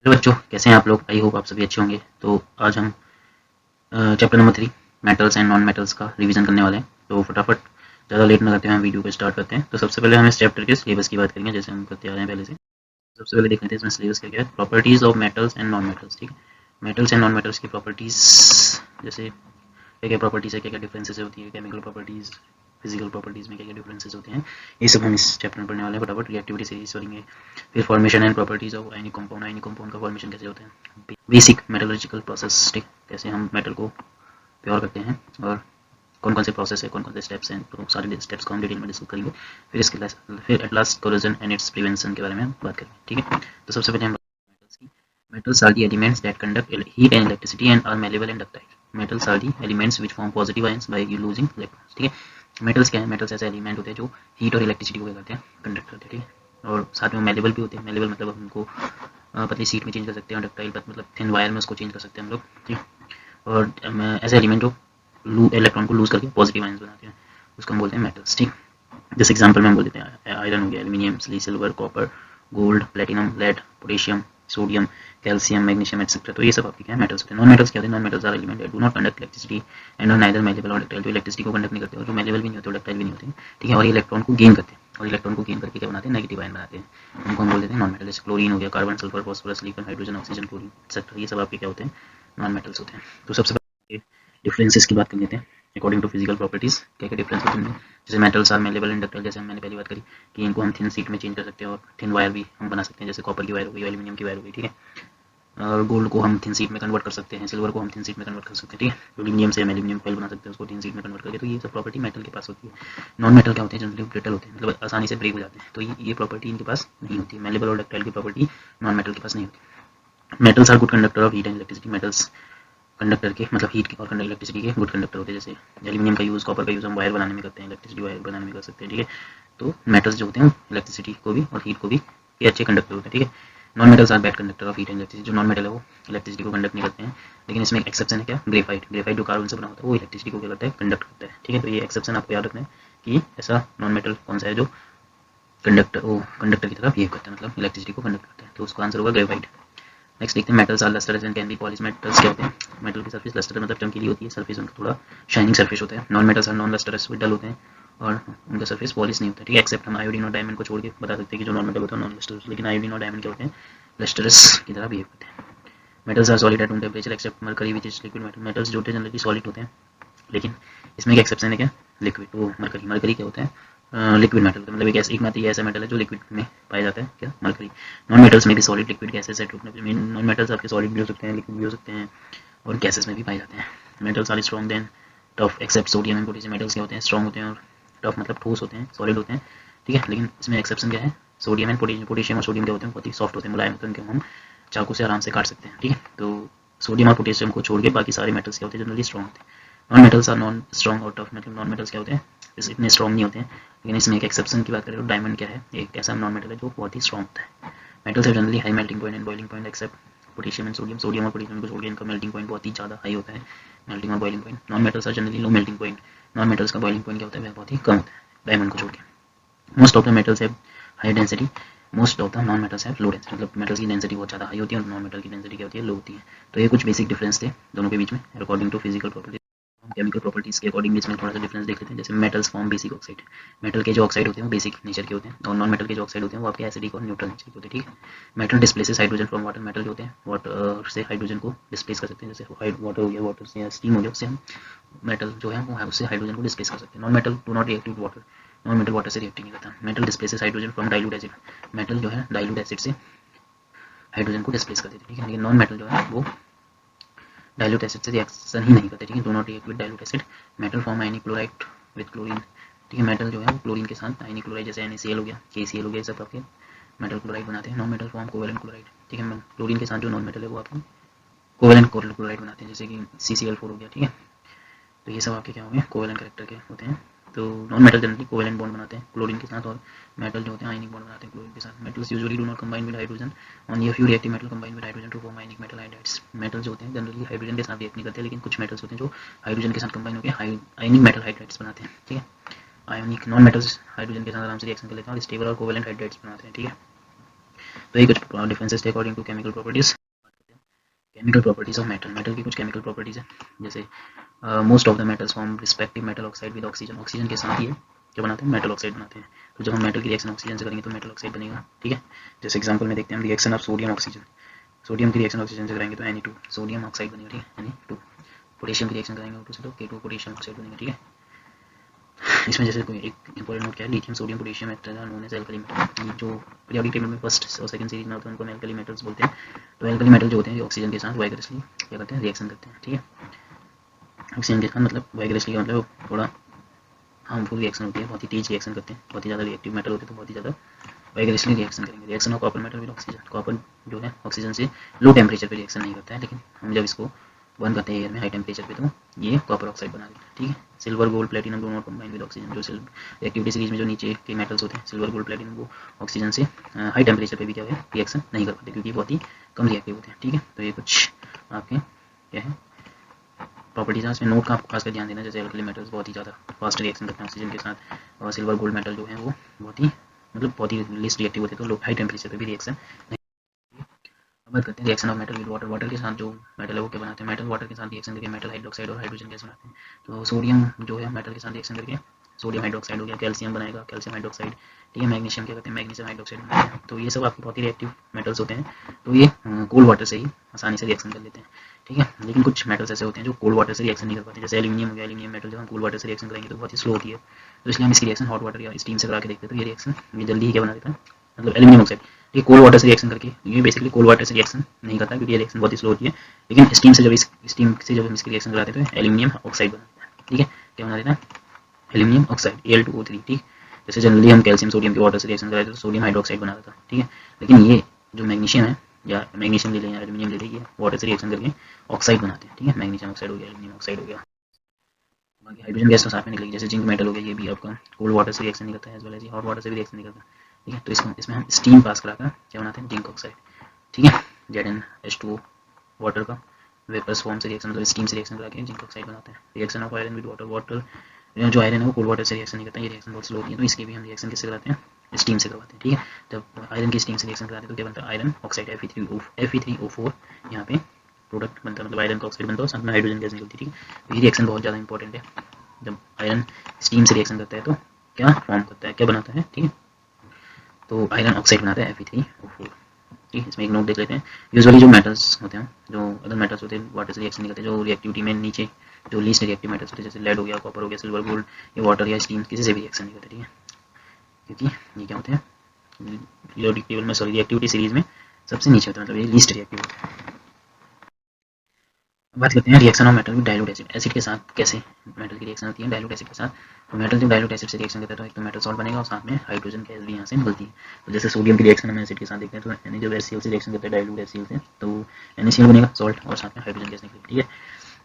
तो बच्चों कैसे हैं आप लोग? आई होप आप सभी अच्छे होंगे। तो आज हम chapter number 3 metals and non metals का रिवीजन करने वाले हैं। तो फटाफट ज़्यादा लेट ना करते हैं, हम वीडियो को स्टार्ट करते हैं। तो सबसे पहले हम इस चैप्टर के सिलेबस की बात करेंगे, जैसे हम करते आ रहे हैं पहले से। सबसे पहले देख लेते हैं इसमें सिलेबस क्या क्या है। Properties of metals and non metals. ठीक है, मेटल्स एंड नॉन मेटल्स की प्रॉपर्टीज़, जैसे क्या क्या प्रॉपर्टीज़ है, क्या क्या डिफरेंसेस होती है, केमिकल प्रॉपर्टीज़, फिजिकल प्रॉपर्टीज़ में क्या क्या डिफरेंसेस होते हैं, ये सब हम इस चैप्टर में पढ़ने वाले हैं। फटाफट रिएक्टिविटी सीरीज पढ़ेंगे। फिर formation and properties of ionic compound, ionic compound का फॉर्मेशन कैसे होता है, बेसिक मेटलर्जिकल प्रोसेस, ठीक, कैसे हम मेटल को प्योर करते हैं और कौन कौन से प्रोसेस है, कौन कौन से स्टेप्स हैं, तो सारे स्टेप्स को हम डिटेल में डिस्कस करेंगे। फिर at last corrosion and it's prevention के बारे में हम बात करेंगे। ठीक है, तो सबसे पहले हम मेटल्स की। Metals are the elements that conduct heat and electricity and are malleable and ductile. Metals are the elements which form positive ions by losing electrons. ठीक है, मेटल्स क्या है? मेटल्स ऐसे एलिमेंट होते हैं जो हीट और इलेक्ट्रिसिटी को क्या करते हैं, कंडक्ट करते हैं। ठीक है, और साथ में मेलेबल भी होते हैं। मेलेबल मतलब उनको पतली सीट में चेंज कर सकते हैं, और डक्टाइल मतलब थिन वायर में उसको चेंज कर सकते हैं हम लोग। ठीक, और ऐसे एलिमेंट जो इलेक्ट्रॉन को लूज करके पॉजिटिव आयंस बनाते हैं, उसको हम बोलते हैं मेटल्स। ठीक, जैसे एग्जांपल में हम बोल देते हैं आयरन हो गया, aluminium, silver, copper, gold, platinum, lead, potassium, sodium, calcium, magnesium etcetera. तो ये सब आपके क्या है? मेटल्स होते हैं। नॉन मेटल्स क्या होते हैं? Non metals are element that do not conduct electricity and are neither malleable और डक्टाइल। जो इलेक्ट्रिसिटी को कंडक्ट नहीं करते और जो मेलेबल भी नहीं होते और डक्टाइल भी नहीं होते, ठीक है, और ये इलेक्ट्रॉन को गेन करते हैं, और इलेक्ट्रॉन को गेन करके क्या बनाते हैं? नेगेटिव आयन बनाते हैं। उनको हम बोल देते हैं नॉन मेटल। जैसे क्लोरीन हो गया, carbon, sulphur, phosphorus, silicon, hydrogen, oxygen, chlorine etcetera, ये सब आपके क्या होते हैं? नॉन मेटल्स होते हैं। तो सबसे पहले डिफरेंसेस की बात कर लेते हैं अकॉर्डिंग टू फिजिकल प्रॉपर्टीज। क्या क्या डिफरेंस होते हैं? जैसे metals are malleable and ductile, जैसे मैंने पहली बात करी कि इनको हम थिन सीट में चेंज कर सकते हैं, और थिन वायर भी हम बना सकते हैं, जैसे कॉपर की वायर हो गई, एल्यूमिनियम की वायर हो गई। ठीक है, और गोल्ड को हम थिन सीट में कन्वर्ट कर सकते हैं, सिल्वर को हम थिन सीट में कन्वर्ट कर सकते हैं। ठीक है, एल्यूमिनियम से हम एल्यूमिनियम फॉयल बना सकते हैं, उसको थिन सीट में कन्वर्ट करके। तो ये सब प्रॉपर्टी मेटल के पास होती है। नॉन मेटल क्या होते हैं? जनरली ब्रिटल होते हैं, मतलब आसानी से ब्रेक हो जाते हैं। तो ये प्रॉपर्टी इनके पास नहीं होती है। मेलेबल और डक्टाइल की प्रॉपर्टी नॉन मेटल के पास नहीं होती। Metals are good conductor of heat and electricity. Metals conductor के मतलब हीट के और इलेक्ट्रिसिटी के गुड कंडक्टर होते हैं। जैसे एल्यूमिनियम का यूज़, कॉपर का यूज़ हम वायर बनाने में करते हैं, इलेक्ट्रिसिटी वायर बनाने में कर सकते हैं। ठीक है, तो मेटल्स जो होते हैं इलेक्ट्रिसिटी को भी और हीट को भी ये अच्छे कंडक्टर होते हैं। ठीक है, non metals are bad conductor of heat and electricity. जो नॉन मेटल है वो इलेक्ट्रिसिटी को कंडक्ट नहीं करते हैं, लेकिन इसमें एक एक्सेप्शन है। क्या? ग्रेफाइट। ग्रेफाइट जो कार्बन से बना होता है वो इलेक्ट्रिसिटी को क्या करता है? कंडक्ट करता है। ठीक है, तो ये एक्सेप्शन आपको याद रखना है कि ऐसा नॉन मेटल कौन सा है जो कंडक्टर की तरफ बिहेव करता है, मतलब इलेक्ट्रिसिटी को कंडक्ट करता है। तो उसका आंसर होगा ग्रेफाइट। नेक्स्ट देखते हैं metals are lustrous and can be polish. Metals क्या होते हैं? मेटल की सरफेस लस्टर मतलब चमकीली होती है, सरफेस उनका थोड़ा शाइनिंग सरफेस होता है। Non metals are non lustrous, dull होते हैं और उनका सरफेस पॉलिश नहीं होता है। ठीक है, एक्सेप्ट हम आयोडीन और डायमंड को छोड़ के बता सकते हैं कि जो नॉन मेटल होता है नॉन लस्टरस, लेकिन आयोडीन और डायमंड क्या होते हैं? लस्टरस की तरह बिहेव करते हैं। Metals are solid at room temperature except mercury which is liquid metal. Metals जो होते हैं जनरली सॉलिड होते हैं, लेकिन इसमें एक एक्सेप्शन है। क्या? लिक्विड। वो मरकरी। मरकरी क्या होता है? लिक्विड मेटल, मतलब एक मात्र ये ऐसा मेटल है जो लिक्विड में पाया जाता है। क्या? मरकरी। नॉन मेटल्स में भी solid, liquid, gases at room temperature. Non metals आपके सॉलिड भी हो सकते हैं, लिक्विड भी हो सकते हैं, और गैसेस में भी पाए जाते हैं। Metals are strong then tough except sodium and potassium. Metals क्या होते हैं? स्ट्रॉन्ग होते हैं, और टफ मतलब ठोस होते हैं, सॉलिड होते हैं। ठीक है, लेकिन इसमें एक्सेप्शन क्या है? Sodium and potassium. पोटेशियम और सोडियम क्या होते हैं? बहुत ही सॉफ्ट होते हैं, मुलायम होते हैं, उनको हम चाकू से आराम से काट सकते हैं। ठीक है, तो सोडियम और पोटेशियम को छोड़ के बाकी सारे मेटल्स क्या होते हैं? जनरली स्ट्रॉन्ग होते हैं। Non metals are non strong और टफ। मतलब नॉन मेटल्स क्या होते हैं? इतने स्ट्रॉन्ग नहीं होते हैं, लेकिन इसमें एक एक्सेप्शन की बात करें तो डायमंड क्या है? एक ऐसा नॉन मेटल है जो बहुत ही स्ट्रॉन्ग होता है। मेटल्स है generally high melting point and boiling point accept potassium and sodium. Sodium और पोटेशियम को छोड़ के इनका मेल्टिंग पॉइंट बहुत ही ज़्यादा हाई होता है, मेल्टिंग और boiling point. Non metals are generally low melting point. Non metals का बॉइलिंग पॉइंट क्या होता है? वह बहुत ही कम होता है डायमंड को छोड़ के। Most of the metals have high density, most of the non metals have low density. मतलब मेटल्स की डेंसिटी बहुत ज़्यादा हाई होती है और नॉन मेटल की डेंसिटी क्या होती है? लो होती है। तो ये कुछ बेसिक डिफरेंस थे दोनों के बीच में अकॉर्डिंग टू फिजिकल प्रॉपर्टी। हम केमिकल प्रॉपर्टीज के अकॉर्डिंग इसमें थोड़ा सा डिफरेंस देख लेते हैं। जैसे metals form basic oxide. Metal के जो ऑक्साइड होते हैं वो बेसिक नेचर के होते हैं, और नॉन मेटल के जो ऑक्साइड होते हैं वो आपके एसिडिक और न्यूट्रल नेचर के होते हैं। ठीक है, metal displaces hydrogen from water. Metal जो होते हैं वाटर से हाइड्रोजन को डिस्प्लेस कर सकते हैं। जैसे वाटर हो गया, वाटर से या स्टीम हो गया, उससे हम मेटल जो है वो उससे हाइड्रोजन को डिस्प्लेस कर सकते हैं। Non metal do not react with water. Non metal water से रिएक्ट नहीं करता। Metal displaces hydrogen from dilute acid. Metal जो है डाइल्यूट एसिड से हाइड्रोजन को डिस्प्लेस कर देते हैं। ठीक है, लेकिन नॉन मेटल जो है वो डाइल्यूट एसिड से रिएक्शन ही नहीं करते। ठीक है, do not react with dilute acid. Metal form ionic chloride with chlorine. ठीक है, मेटल जो है वो क्लोरीन के साथ आयनिक क्लोराइड, जैसे NaCl हो गया, KCl हो गया, सब आपके मेटल क्लोराइड बनाते हैं। Non metal form covalent chloride. ठीक है, क्लोरीन के साथ जो नॉन मेटल है वो आपको कोवेलेंट क्लोराइड बनाते हैं, जैसे कि CCl4 हो गया। ठीक है, तो ये सब आपके क्या हो गए? कोवेलेंट कैरेक्टर के होते हैं। तो non metal generally covalent bond बनाते हैं क्लोरीन के साथ, और मेटल जो होते हैं आयनिक बॉन्ड बनाते हैं क्लोरीन के साथ। Metals usually do not combine with hydrogen, only a few reactive metal combine with hydrogen to form ionic metal hydrides. Metal जो होते हैं जनरली हाइड्रोजन के साथ रिएक्ट नहीं करते, लेकिन कुछ मेटल्स होते हैं जो हाइड्रोजन के साथ कंबाइन होकर आयनिक मेटल हाइड्राइड्स बनाते हैं। ठीक है, आयनिक नॉन मेटल्स हाइड्रोजन के साथ आराम से रिएक्शन कर लेते हैं और स्टेबल और कोवेलेंट हाइड्राइड्स बनाते हैं। ठीक है, तो ये कुछ डिफरेंसेस थे according to chemical properties. Chemical properties of metal, metal की कुछ केमिकल प्रॉपर्टीज है, जैसे most of the metals form respective metal oxide with oxygen, oxygen के साथ ही क्या बनाते हैं, मेटल ऑक्साइड बनाते हैं। तो जब हम मेटल की रिएक्शन ऑक्सीजन से करेंगे तो मेटल ऑक्साइड बनेगा, ठीक है। जैसे एग्जांपल में देखते हैं हम reaction of sodium oxygen, sodium की रिएक्शन ऑक्सीजन से करेंगे तो Na2 सोडियम ऑक्साइड बनेगा, ठीक है, Na2। पोटेशियम की रिएक्शन करेंगे O2 से तो K2 पोटेशियम ऑक्साइड बनेगा, ठीक है। इसमें जैसे कोई एक इंपॉर्टेंट नोट क्या है, lithium sodium potassium known as alkali metal, जो पीरियोडिक टेबल में फर्स्ट और सेकंड सीरीज में होते हैं उनको हम एल्कली मेटल्स बोलते हैं। तो एल्कली मेटल जो होते हैं ऑक्सीजन के साथ वाइगरसली क्या करते हैं, रिएक्शन करते हैं, ठीक है। ऑक्सीजन के साथ मतलब वाइगरसली का मतलब थोड़ा हार्मफुल रिएक्शन होती है, बहुत ही तेज रिएक्शन करते हैं, बहुत ही ज़्यादा रिएक्टिव मेटल होते हैं तो बहुत ही ज़्यादा वाइगरसली रिएक्शन करेंगे। Reaction of copper metal with oxygen, copper जो है ऑक्सीजन से लो टेम्परेचर पे रिएक्शन नहीं करता है, लेकिन हम जब इसको बर्न करते हैं एयर में हाई टेम्परेचर पे तो ये कॉपर ऑक्साइड बना देता है, ठीक है। Silver gold platinum do not combine with oxygen, जो रिएक्टिविटी सीरीज में जो नीचे के मेटल्स होते हैं सिल्वर गोल्ड प्लेटिनम, वो ऑक्सीजन से हाई टेम्परेचर पे भी क्या है रिएक्शन नहीं कर पाते क्योंकि बहुत ही कम रिएक्टिव होते हैं, ठीक है। तो ये कुछ आपके क्या है प्रॉपर्टीज है, इसमें नोट का आपको खासकर ध्यान देना, जैसे एल्कली मेटल्स बहुत ही ज़्यादा फास्ट रिएक्शन करते हैं ऑक्सीजन के साथ, और सिल्वर गोल्ड मेटल जो है वो बहुत ही बहुत ही लिस्ट रिएक्टिव होते हैं तो हाई टेम्परेचर पे भी रिएक्शन नहीं। अब बात करते हैं reaction of metal with water, water के साथ जो मेटल है वो क्या बनाते हैं, मेटल वाटर के साथ रिएक्शन करके मेटल हाइड्रोक्साइड और हाइड्रोजन गैस बनाते हैं। तो सोडियम जो है मेटल के साथ रिएक्शन करके सोडियम हाइड्रोक्साइड हो गया, कैल्शियम बनाएगा कैल्शियम हाइड्रोक्साइड, ठीक है। मैग्नीशियम क्या करते हैं, मैग्नीशियम हाइड्रोक्साइड बनाते हैं। तो ये सब आपके बहुत ही रिएक्टिव मेटल्स होते हैं, तो ये कोल्ड वाटर से ही आसानी से रिएक्शन कर लेते हैं, ठीक है। लेकिन कुछ मेटल्स ऐसे होते हैं जो कोल्ड वाटर से रिएक्शन नहीं कर पाते, जैसे एल्यूमिनियम हो गया, एल्यूमिनियम मेटल जब हम कोल्ड वाटर से रिएक्शन करेंगे तो बहुत ही स्लो होती है, तो इसलिए हम इसकी रिएक्शन हॉट वाटर या स्टीम से करा के देखते हैं तो ये रिएक्शन ये जल्दी ही क्या बना देता है, मतलब एल्यूमिनियम ऑक्साइड ये कोल्ड वाटर से रिएक्शन करके, ये बेसिकली कोल्ड वाटर से रिएक्शन नहीं करता क्योंकि ये रिएक्शन बहुत ही स्लो होती है, लेकिन स्टीम से जब हम इसकी रिएक्शन कराते हैं तो एल्यूमिनियम ऑक्साइड बना देता है, ठीक है। क्या बना देता है, एल्यूमिनियम ऑक्साइड Al2O3, ठीक। जैसे जनरली हम कैल्शियम सोडियम के वाटर से रिएक्शन कराते हैं तो सोडियम हाइड्रोक्साइड बना देता है, ठीक है। लेकिन ये जो मैग्नीशियम है या मैग्नीशियम ले लें या एल्यूमिनियम ले लें, ये वाटर से रिएक्शन करके ऑक्साइड बनाते हैं, ठीक है। मैग्नीशियम ऑक्साइड हो गया, एल्यूमिनियम ऑक्साइड हो गया। बाकी हाइड्रोजन गैस तो साथ में निकलेगी, जैसे जिंक मेटल हो गया, ये भी आपका कोल्ड वाटर से रिएक्शन नहीं करता है, as well as hot water से भी रिएक्शन नहीं करता, ठीक है। तो इसमें हम स्टीम पास कराकर क्या बनाते हैं, जिंक ऑक्साइड, ठीक है। ZnH2O वाटर का वेपर्स फॉर्म से रिएक्शन, मतलब स्टीम से रिएक्शन करा के जिंक ऑक्साइड बनाते हैं। Reaction of iron with water, water जो आयरन है वो कोल्ड वाटर से रिएक्शन नहीं करता, ये रिएक्शन बहुत स्लो होती है, तो इसकी भी हम रिएक्शन किससे कराते हैं, स्टीम से करवाते हैं, ठीक है। जब आयरन की स्टीम से रिएक्शन कराते हैं तो क्या बनता है, आयरन ऑक्साइड Fe3O4 यहाँ पे प्रोडक्ट बनता है, मतलब आयरन का ऑक्साइड बनता है, साथ में हाइड्रोजन गैस निकलती है, ठीक है। तो ये रिएक्शन बहुत ज़्यादा इंपॉर्टेंट है, जब आयरन स्टीम से रिएक्शन करता है तो क्या फॉर्म करता है, क्या बनाता है, ठीक है। तो आयरन ऑक्साइड बनाता है Fe3O4, ठीक है। इसमें एक नोट देख लेते हैं, यूजुअली जो मेटल्स होते हैं, जो अदर मेटल्स होते हैं वाटर से रिएक्शन नहीं करते, जो रिएक्टिविटी में नीचे जो लीस्ट रिएक्टिव मेटल्स होते हैं, जैसे लेड हो गया, कॉपर हो गया, सिल्वर गोल्ड, ये वाटर या स्टीम किसी से भी रिएक्शन नहीं करते, ठीक है। क्योंकि ये क्या होते हैं, पीरियोडिक टेबल में सॉरी रिएक्टिविटी सीरीज में सबसे नीचे होता है, मतलब ये लीस्ट रिएक्टिव होता है। बात करते हैं reaction of metal with dilute acid, acid के साथ कैसे मेटल की रिएक्शन होती है डाइल्यूट एसिड के साथ। तो मेटल जब डाइल्यूट एसिड से रिएक्शन करता है तो एक तो मेटल सॉल्ट बनेगा और साथ में हाइड्रोजन गैस भी यहाँ से निकलती है। तो जैसे सोडियम की रिएक्शन हम एसिड के साथ देखते हैं तो यानी जब HCl से रिएक्शन करता है डाइल्यूट HCl से तो NaCl बनेगा सॉल्ट और साथ में हाइड्रोजन गैस निकलेगी, ठीक है।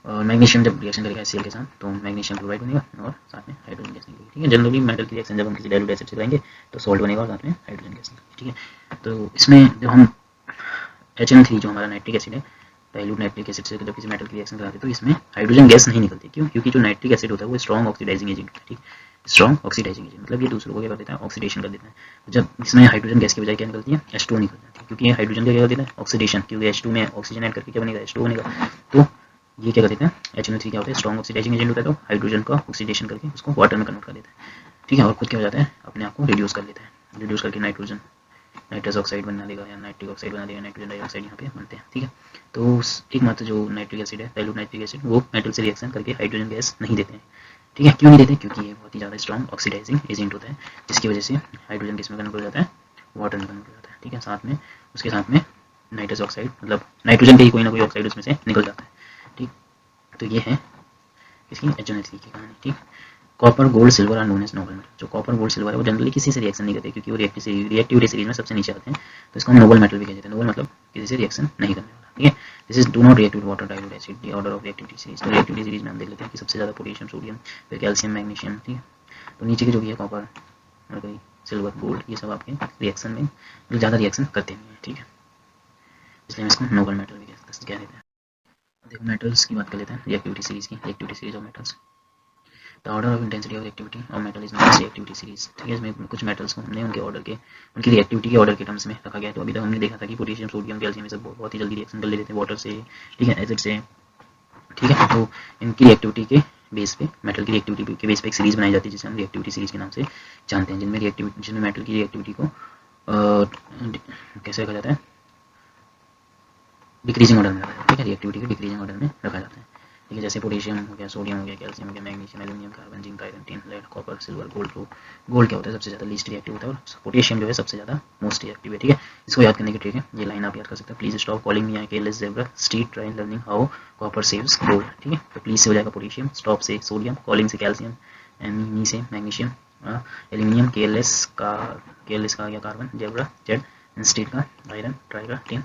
और मैग्नीशियम जब रिएक्शन करेगा HCl के साथ तो मैग्नीशियम क्लोराइड बनेगा और साथ में हाइड्रोजन गैस निकलेगी, ठीक है। जनरली मेटल की रिएक्शन जब हम किसी डाइल्यूट एसिड से करेंगे तो सॉल्ट बनेगा और साथ में हाइड्रोजन गैस निकलेगी, ठीक है। तो इसमें जब हम HNO3 जो हमारा नाइट्रिक एसिड है, डाइल्यूट नाइट्रिक एसिड से जब किसी मेटल की रिएक्शन कराते हैं तो इसमें हाइड्रोजन गैस नहीं निकलती, क्यों, क्योंकि जो नाइट्रिक एसिड होता है वो स्ट्रॉन्ग ऑक्सीडाइजिंग एजेंट होता है, ठीक। स्ट्रॉन्ग ऑक्सीडाइजिंग एजेंट मतलब ये दूसरों को क्या कर देता है, ऑक्सीडेशन कर देता है। तो जब इसमें हाइड्रोजन गैस की बजाय क्या निकलती है, H2O निकल जाती है, क्योंकि ये हाइड्रोजन का क्या कर देता है, ऑक्सीडेशन, क्योंकि H2 में ऑक्सीजन ऐड करके क्या बनेगा, H2O बनेगा। तो ये क्या कर देता है, HNO3 क्या होता है, स्ट्रॉन्ग ऑक्सीडाइजिंग एजेंट होता है, तो हाइड्रोजन का ऑक्सीडेशन करके उसको वाटर में कन्वर्ट कर देता है, ठीक है। और खुद क्या हो जाता है, अपने आप को रिड्यूस कर लेता है, रिड्यूस करके नाइट्रस ऑक्साइड बना देगा या नाइट्रिक ऑक्साइड बना देगा, नाइट्रोजन डाइऑक्साइड यहाँ पे बनते हैं, ठीक है। तो एक मात्र जो नाइट्रिक एसिड है, डाइल्यूट नाइट्रिक एसिड, वो मेटल से रिएक्शन करके हाइड्रोजन गैस नहीं देते हैं, ठीक है। क्यों नहीं देते, क्योंकि ये बहुत ही ज़्यादा स्ट्रॉन्ग ऑक्सीडाइजिंग एजेंट होता है, जिसकी वजह से हाइड्रोजन गैस में कन्वर्ट हो जाता है, वाटर में कन्वर्ट हो जाता है, ठीक है। साथ में उसके साथ में नाइट्रस ऑक्साइड, मतलब नाइट्रोजन के ही कोई ना कोई ऑक्साइड उसमें से निकल जाता है, ठीक। तो ये है इसकी HNO3 की कहानी, ठीक। कॉपर गोल्ड सिल्वर और नोन एज नोबल मेटल, जो कॉपर गोल्ड सिल्वर है वो जनरली किसी से रिएक्शन नहीं करते क्योंकि वो रिएक्टिविटी सीरीज में सबसे नीचे आते हैं, तो इसको हम नोबल मेटल भी कहते हैं। नोबल मतलब किसी से रिएक्शन नहीं करने वाला, ठीक है। This is do not react with water dilute acid, the order of reactivity series. तो रिएक्टिविटी सीरीज में हम देख लेते हैं कि सबसे ज़्यादा पोटेशियम, सोडियम, फिर कैल्शियम, मैग्नीशियम, ठीक है। तो नीचे की जो भी है कॉपर और सिल्वर गोल्ड, ये सब आपके रिएक्शन में ज़्यादा रिएक्शन करते नहीं हैं, ठीक है, इसलिए हम इसको नोबल मेटल भी कह देते हैं। देखो मेटल्स की बात कर लेते हैं, रिएक्टिविटी सीरीज की, reactivity series of metals. The order of intensity of activity और metal is not reactivity series. ठीक है, इसमें कुछ मेटल्स को हमने उनके ऑर्डर के, उनकी रिएक्टिविटी के ऑर्डर के टर्म्स में रखा गया है। तो अभी तक हमने देखा था कि पोटेशियम, सोडियम, कैल्शियम ये सब बहुत ही जल्दी रिएक्शन कर लेते हैं वाटर से, ठीक है, एसिड से, ठीक है। तो इनकी रिएक्टिविटी के बेस पे, मेटल की रिएक्टिविटी के बेस पे एक सीरीज बनाई जाती है जिसे हम रिएक्टिविटी सीरीज के नाम से जानते हैं, जिनमें मेटल की रिएक्टिविटी को कैसे रखा जाता है, डिक्रीजिंग ऑर्डर में रखा जाता है। ठीक है, रिएक्टिविटी को डिक्रीजिंग ऑर्डर में रखा जाता है। ठीक है, जैसे पोटेशियम हो गया, सोडियम हो गया, कैल्शियम हो गया, magnesium, aluminium, carbon, zinc, iron, tin, lead, copper, silver, gold. तो गोल्ड क्या होता है, सबसे ज़्यादा लीस्ट रिएक्टिव होता है, और पोटेशियम जो है सबसे ज़्यादा मोस्ट रिएक्टिव है। ठीक है, इसको याद करने की ट्रिक है, ये लाइन आप याद कर सकते हैं, please stop calling me careless zebra, street try learning how copper saves gold. ठीक है, तो प्लीज से हो जाएगा पोटेशियम, स्टॉप से सोडियम, कॉलिंग से कैल्शियम, मी से मैग्नीशियम, एल्यूमिनियम, केयरलेस का या कार्बन, ज़ेब्रा जेड, स्ट्रीट का आयरन, ट्राई का टिन,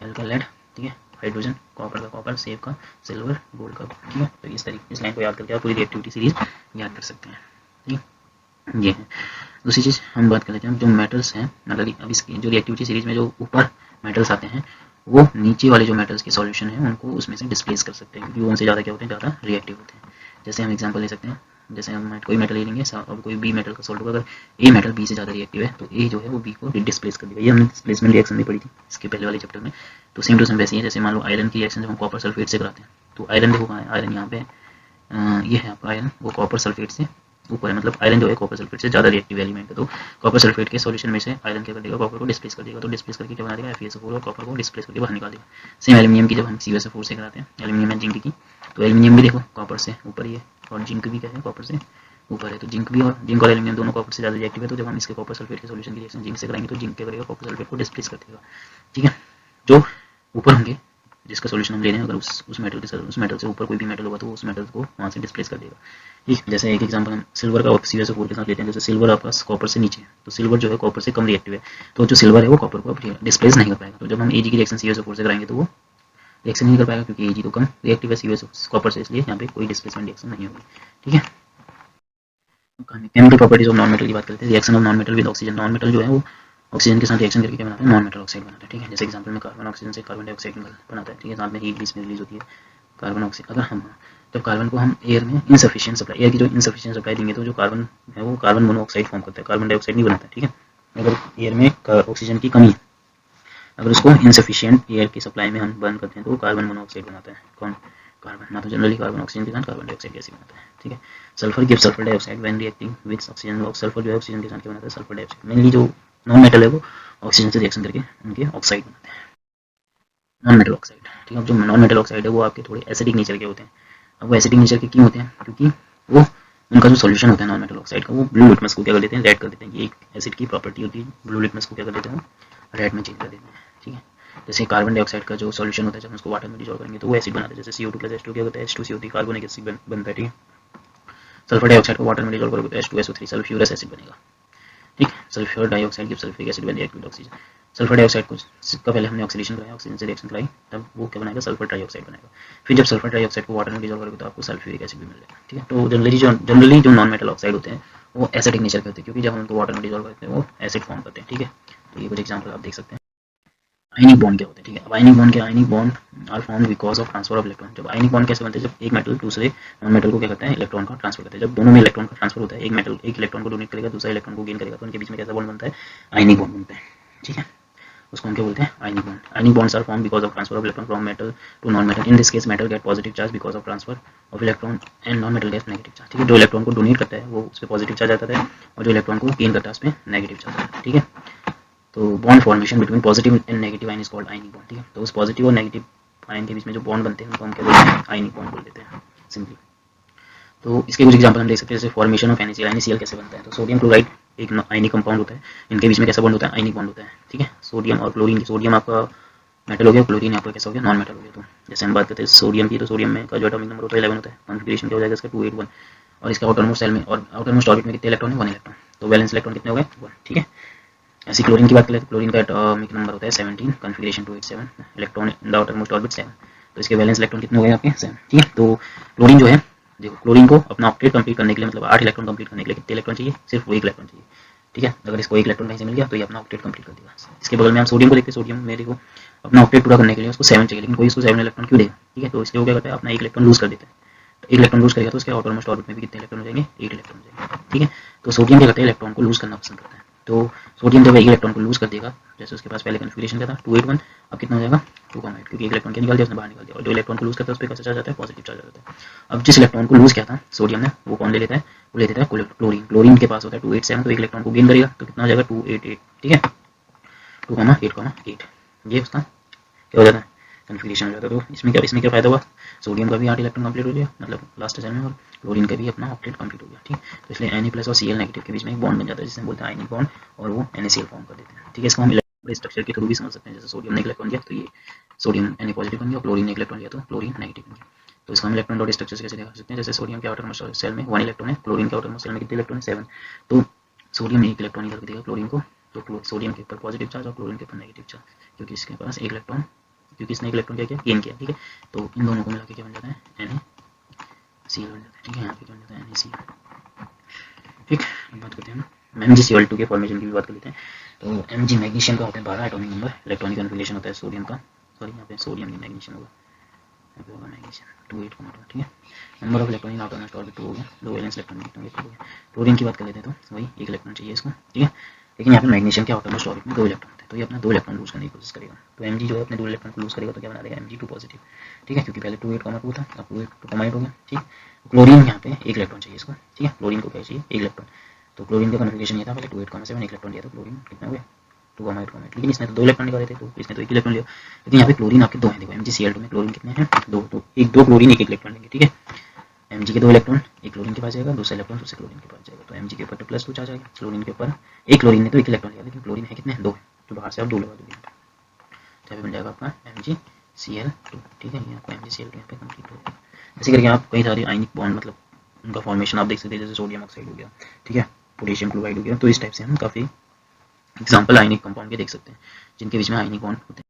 एल का लेड, ठीक है, हाइड्रोजन, कॉपर का कॉपर, सेव का सिल्वर, गोल्ड का। ठीक है, तो इस तरीके इस लाइन को याद करके आप पूरी रिएक्टिविटी सीरीज याद कर सकते हैं। ठीक है, ये है। दूसरी चीज़ हम बात कर लेते हैं, जो मेटल्स हैं, मतलब अब इसकी जो रिएक्टिविटी सीरीज में जो ऊपर मेटल्स आते हैं वो नीचे वाले जो मेटल्स के सॉल्यूशन है उनको उसमें से डिस्प्लेस कर सकते हैं, क्योंकि उनसे ज़्यादा क्या होते हैं, ज़्यादा रिएक्टिव होते हैं। जैसे हम एग्जाम्पल ले सकते हैं, जैसे हम कोई मेटल ले लेंगे और कोई बी मेटल का सॉल्ट होगा, अगर ए मेटल बी से ज़्यादा रिएक्टिव है तो ए जो है वो बी को डिस्प्लेस कर देगा। ये हमने डिस्प्लेसमेंट रिएक्शन भी पढ़ी थी इसके पहले वाले चैप्टर में। तो सेम टू सेम वैसे ही है, जैसे मान लो आयरन की रिएक्शन जब हम कॉपर सल्फेट से कराते हैं, तो आयरन देखो कहाँ है, आयरन यहाँ पे ये है आपका आयरन, वो कॉपर सल्फेट से ऊपर है, मतलब आयरन जो है कॉपर सल्फेट से ज़्यादा रिएक्टिव एलिमेंट है। तो कॉपर सल्फेट के सॉल्यूशन में से आयरन क्या कर देगा, कॉपर को डिस्प्लेस कर देगा। तो डिस्प्लेस करके क्या बना देगा, FeSO4, और कॉपर को डिस्प्लेस करके बाहर निकाल देगा। सेम एल्यूमिनियम की जब हम CuSO4 से कराते हैं, एल्यूमिनियम एंड जिंक की, तो एल्यूमिनियम भी देखो कॉपर से ऊपर ही है, और जिंक भी क्या है, कॉपर से ऊपर है। तो जिंक और एल्यूमिनियम दोनों कॉपर से ज़्यादा रिएक्टिव है। तो जब हम इसके कॉपर सल्फेट के सॉल्यूशन की रिएक्शन जिंक से कराएंगे तो जिंक क्या करेगा, कॉपर सल्फेट को डिस्प्लेस कर देगा। ठीक है, जो ऊपर होंगे जिसका सॉल्यूशन हम ले रहे हैं, अगर उस मेटल से ऊपर कोई भी मेटल होगा तो उस मेटल को वहाँ से डिस्प्लेस कर देगा। ठीक, जैसे एक एग्जांपल हम सिल्वर का CuSO4 के साथ लेते हैं। जैसे सिल्वर आपका कॉपर से नीचे है, तो सिल्वर जो है कॉपर से कम रिएक्टिव है, तो जो सिल्वर है वो कॉपर को डिस्प्लेस नहीं कर पाएगा। तो जब हम Ag की रिएक्शन CuSO4 से कराएंगे तो वो रिएक्शन नहीं कर पाएगा, क्योंकि Ag तो कम रिएक्टिव है CuSO कॉपर से, इसलिए यहाँ पे कोई डिस्प्लेसमेंट रिएक्शन नहीं होगी। ठीक है, chemical properties of non metal की बात करते हैं। Reaction of non metal with oxygen. Non metal जो है वो ऑक्सीजन के साथ रिएक्शन करके क्या बनाता है, नॉन मेटल ऑक्साइड बनाता है। ठीक है, जैसे एग्जांपल में कार्बन ऑक्सीजन से कार्बन डाइऑक्साइड बनाता है। ठीक है, साथ में हीट भी इसमें रिलीज होती है। कार्बन ऑक्साइड अगर हम जब कार्बन को हम एयर में इनसफिशिएंट सप्लाई, एयर की जो इनसफिशिएंट सप्लाई देंगे तो जो कार्बन है वो कार्बन मोनोऑक्साइड फॉर्म करता है, कार्बन डाइऑक्साइड नहीं बनाता है। ठीक है, अगर एयर में ऑक्सीजन की कमी है, अगर उसको इनसफिशिएंट एयर की सप्लाई में हम बर्न करते हैं तो वो कार्बन मोनोऑक्साइड बनाता है। कौन, कार्बन ना। तो जनरली कार्बन ऑक्सीजन के साथ कार्बन डाइऑक्साइड गैस बनाता है। ठीक है, sulphur give sulphur dioxide when reacting with oxygen. Sulphur जो है ऑक्सीजन के साथ क्या बनाता है, सल्फर डाइऑक्साइड। मेनली जो नॉन मेटल है वो ऑक्सीजन से रिएक्शन करके उनके ऑक्साइड बनाते हैं, नॉन मेटल ऑक्साइड। ठीक है, जो नॉन मेटल ऑक्साइड है वो आपके थोड़े एसिडिक नेचर के होते हैं। अब वो एसिडिक नेचर के क्यों होते हैं, क्योंकि वो उनका जो सॉल्यूशन होता है नॉन मेटल ऑक्साइड का, वो ब्लू लिटमस को क्या कर देते हैं, रेड कर देते हैं। ये एक एसिड की प्रॉपर्टी होती है, ब्लू लिटमस को क्या कर देते हैं, रेड में चेंज कर देते हैं। ठीक है, जैसे कार्बन डाइऑक्साइड का जो सॉल्यूशन होता है जब हम उसको वाटर में डिसॉल्व करेंगे तो वो एसिड बनाता है। जैसे CO2 + H2 क्या होता है, H2CO3 कार्बोनिक एसिड बनता है। ठीक है, सल्फर डाइऑक्साइड को वाटर में डिसॉल्व करोगे तो H2SO3 सल्फ्यूरस एसिड बनेगा। ठीक, sulphur dioxide give sulphuric acid when react with oxygen. Sulphur dioxide को पहले हमने ऑक्सीडेशन कराया, ऑक्सीजन से रिएक्शन कराई, तब वो क्या बनाएगा, सल्फर ट्राइऑक्साइड बनाएगा। फिर जब सल्फर ट्राइऑक्साइड को वाटर में डिसॉल्व करोगे तो आपको सल्फ्यूरिक एसिड भी मिल जाएगा। ठीक है, तो जनरली जो नॉन मेटल ऑक्साइड होते हैं वो एसिडिक नेचर के होते हैं, क्योंकि जब हम उनको वाटर में डिसॉल्व करते हैं वो एसिड फॉर्म करते हैं। ठीक है, तो ये कुछ एग्जाम्पल आप देख सकते हैं। आयनिक बॉन्ड क्या होते हैं, ठीक है, अब ionic bond are form because of transfer of electron. जब आयनिक बॉन्ड कैसे बनते हैं, जब एक मेटल दूसरे नॉन मेटल को क्या करता है, इलेक्ट्रॉन का ट्रांसफर करता है। जब दोनों में इलेक्ट्रॉन का ट्रांसफर होता है, एक मेटल एक इलेक्ट्रॉन को डोनेट करेगा, दूसरा इलेक्ट्रॉन को गेन करेगा, तो उनके बीच में कैसा बॉन्ड बनता है, आयनिक बॉन्ड बनता है। ठीक है, उसको हम क्या बोलते हैं, ionic bond. Ionic bonds are form because of transfer of electron from metal to non metal. In this case metal get positive charge because of transfer of electron and non metal gets negative charge. ठीक है, जो electron को donate करता है वो उस पर positive charge आता है, और जो इलेक्ट्रॉन को गेन करता है उस पर नेगेटिव चार्ज आता है। ठीक है, तो bond formation between positive and negative ion is called ionic bond. ठीक है, तो उस पॉजिटिव और नेगेटिव आयन के बीच में जो बॉन्ड बनते हैं उनको हम क्या बोलते हैं, आयनिक बॉन्ड बोल देते हैं सिंपली। तो इसके कुछ एग्जांपल हम देख सकते हैं, जैसे फॉर्मेशन ऑफ NaCl। NaCl कैसे बनता है, तो सोडियम क्लोराइड एक आयनिक कंपाउंड होता है, इनके बीच में कैसा बॉन्ड होता है, आयनिक बॉन्ड होता है। ठीक है, सोडियम और क्लोरीन, सोडियम आपका मेटल हो गया, क्लोरीन आपका कैसा हो गया, नॉन मेटल हो गया। तो जैसे हम बात करते हैं सोडियम की, तो सोडियम में का जो एटॉमिक नंबर होता है 11 होता है, कॉन्फिगरेशन क्या हो जाएगा इसका 281, और इसका आउटरमोस्ट सेल में और आउटरमोस्ट ऑर्बिट में कितने इलेक्ट्रॉन है, 1 इलेक्ट्रॉन। तो वैलेंस इलेक्ट्रॉन कितने हो गए, 1। ठीक है, ऐसी क्लोरीन की बात करें तो क्लोरीन का एटॉमिक नंबर होता है 17, configuration 287, electron in the outermost orbit 7। तो इसके वैलेंस इलेक्ट्रॉन कितने हो गए आपके, 7। ठीक है, तो क्लोरीन जो है, देखो क्लोरीन को अपना ऑक्टेट कंप्लीट करने के लिए, मतलब 8 इलेक्ट्रॉन कंप्लीट करने के लिए कितने इलेक्ट्रॉन चाहिए, सिर्फ 1 इलेक्ट्रॉन चाहिए। ठीक है, अगर इसको 1 इलेक्ट्रॉन कहीं से मिल गया तो ये अपना ऑक्टेट कंप्लीट कर देगा। इसके बगल में हम सोडियम को देखते हैं, सोडियम मेरे को अपना ऑक्टेट पूरा करने के लिए उसको 7 चाहिए, लेकिन कोई इसको 7 इलेक्ट्रॉन क्यों देगा। ठीक है, तो इसलिए वो क्या करता है, अपना 1 इलेक्ट्रॉन लूज कर देता है। तो एक इलेक्ट्रॉन लूज करेगा तो उसके आउटर मोस्ट ऑर्बिट में भी कितने इलेक्ट्रॉन हो जाएंगे, 8 इलेक्ट्रॉन हो जाएंगे, ठीक है। तो सोडियम क्या करता है, इलेक्ट्रॉन को लूज करना पसंद करता है। तो सोडियम जब एक इलेक्ट्रॉन को लूज कर देगा, जैसे उसके पास पहले कन्फिगरेशन क्या था 281, अब कितना हो जाएगा 2,8, क्योंकि एक इलेक्ट्रॉन क्या निकाल दिया उसने, बाहर निकाल दिया, और जो इलेक्ट्रॉन को लूज करता है उस पर कैसा चार्ज आता है, पॉजिटिव चार्ज आता है। अब जिस इलेक्ट्रॉन को लूज किया था सोडियम ने, वो कौन ले लेता है, वो ले लेता है क्लोरीन। क्लोरीन के पास होता है 287, तो एक इलेक्ट्रॉन को गेन करेगा तो कितना हो जाएगा 288, ठीक है, 2,8,8, ये उसका क्या हो जाता है, कन्फिगरेशन हो जाता है। तो इसमें क्या फायदा हुआ, सोडियम का भी 8 इलेक्ट्रॉन कंप्लीट हो गया मतलब लास्ट सेल में, और क्लोरीन का भी अपना ऑक्टेट कंप्लीट हो गया, ठीक। तो इसलिए Na+ और Cl नेगेटिव के बीच में एक बॉन्ड बन जाता है जिसे बोलते हैं आयनिक बॉन्ड, और वो NaCl फॉर्म कर देते हैं, ठीक है। इसको हम इलेक्ट्रॉन स्ट्रक्चर के थ्रू भी समझ सकते हैं, जैसे सोडियम ने इलेक्ट्रॉन दिया तो ये सोडियम Na पॉजिटिव बन गया, क्लोरीन ने इलेक्ट्रॉन लिया तो क्लोरीन नेगेटिव बन गया। तो इसका हम इलेक्ट्रॉन डॉट स्ट्रक्चर कैसे दिखा सकते हैं, जैसे सोडियम के आउटर मोस्ट सेल में 1 इलेक्ट्रॉन है, क्लोरीन के आउटर मोस्ट सेल में कितने इलेक्ट्रॉन है, 7। तो सोडियम एक इलेक्ट्रॉन निकाल के देगा क्लोरीन को, तो सोडियम के ऊपर पॉजिटिव चार्ज और क्लोरीन के ऊपर नेगेटिव चार्ज, क्योंकि इसके पास एक इलेक्ट्रॉन, क्योंकि इसने एक इलेक्ट्रॉन क्या किया, गेन किया, ठीक है। तो इन दोनों को मिला के क्या बन जाता है, NaCl बन जाता है, ठीक है। यहाँ पे क्या बन जाता है NaCl, ठीक। अब बात करते हैं हम MgCl2 के फॉर्मेशन की भी बात कर लेते हैं। तो Mg मैग्नीशियम का होता है 12 एटॉमिक नंबर, इलेक्ट्रॉनिक कन्फिगरेशन होता है सोडियम का, सॉरी यहाँ पे सोडियम नहीं मैग्नीशियम होगा, यहाँ पे होगा मैग्नीशियम 28,2, ठीक है। Number of electron in outer most orbit 2 हो गया, 2 वैलेंस इलेक्ट्रॉन हो गया। क्लोरीन की बात कर लेते हैं तो वही एक इलेक्ट्रॉन चाहिए इसको, ठीक है। लेकिन यहाँ पे मैग्नीशियम के आउटर मोस्ट ऑर्बिट में 2 इलेक्ट्रॉन होते हैं, तो ये अपना 2 इलेक्ट्रॉन लूज करने की कोशिश करेगा। तो Mg जो है अपने 2 इलेक्ट्रॉन को लूज करेगा तो क्या बना देगा Mg2 पॉजिटिव, ठीक है, क्योंकि पहले 28,2 था, अब 2,8 हो गया, ठीक। क्लोरीन यहाँ पे एक इलेक्ट्रॉन चाहिए इसको, ठीक है। क्लोरीन को क्या चाहिए, एक इलेक्ट्रॉन। तो क्लोरीन का कन्फिगरेशन ये था, पहले 28,7 एक इलेक्ट्रॉन लिया तो क्लोरीन कितना हो गया 2,8, लेकिन इसने तो 2 इलेक्ट्रॉन निकाले थे तो इसने तो एक इलेक्ट्रॉन लिया। लेकिन यहाँ पे क्लोरीन आपके 2 हैं, देखो MgCl2 में क्लोरीन कितने हैं 2, तो 2 क्लोरीन एक इलेक्ट्रॉन लेंगे, ठीक है। Mg के 2 इलेक्ट्रॉन, एक क्लोरीन के पास जाएगा, दूसरा इलेक्ट्रॉन दूसरे क्लोरीन के पास जाएगा, तो Mg के ऊपर तो +2 चार्ज आएगा, क्लोरीन के ऊपर एक क्लोरीन ने तो एक इलेक्ट्रॉन लिया, लेकिन क्लोरीन है कितने 2, तो बाहर से आप 2 लगा दोगे, तो यहाँ पे बन जाएगा आपका MgCl2, ठीक है। ये आपका MgCl2 यहाँ पे कंप्लीट हो गया। ऐसे करके आप कई सारे आयनिक बॉन्ड मतलब उनका फॉर्मेशन आप देख सकते हैं, जैसे सोडियम ऑक्साइड हो गया, ठीक है, पोटेशियम क्लोराइड हो गया। तो इस टाइप से हम काफ़ी एग्जाम्पल आयनिक कंपाउंड के देख सकते हैं जिनके बीच में आयनिक बॉन्ड होते हैं।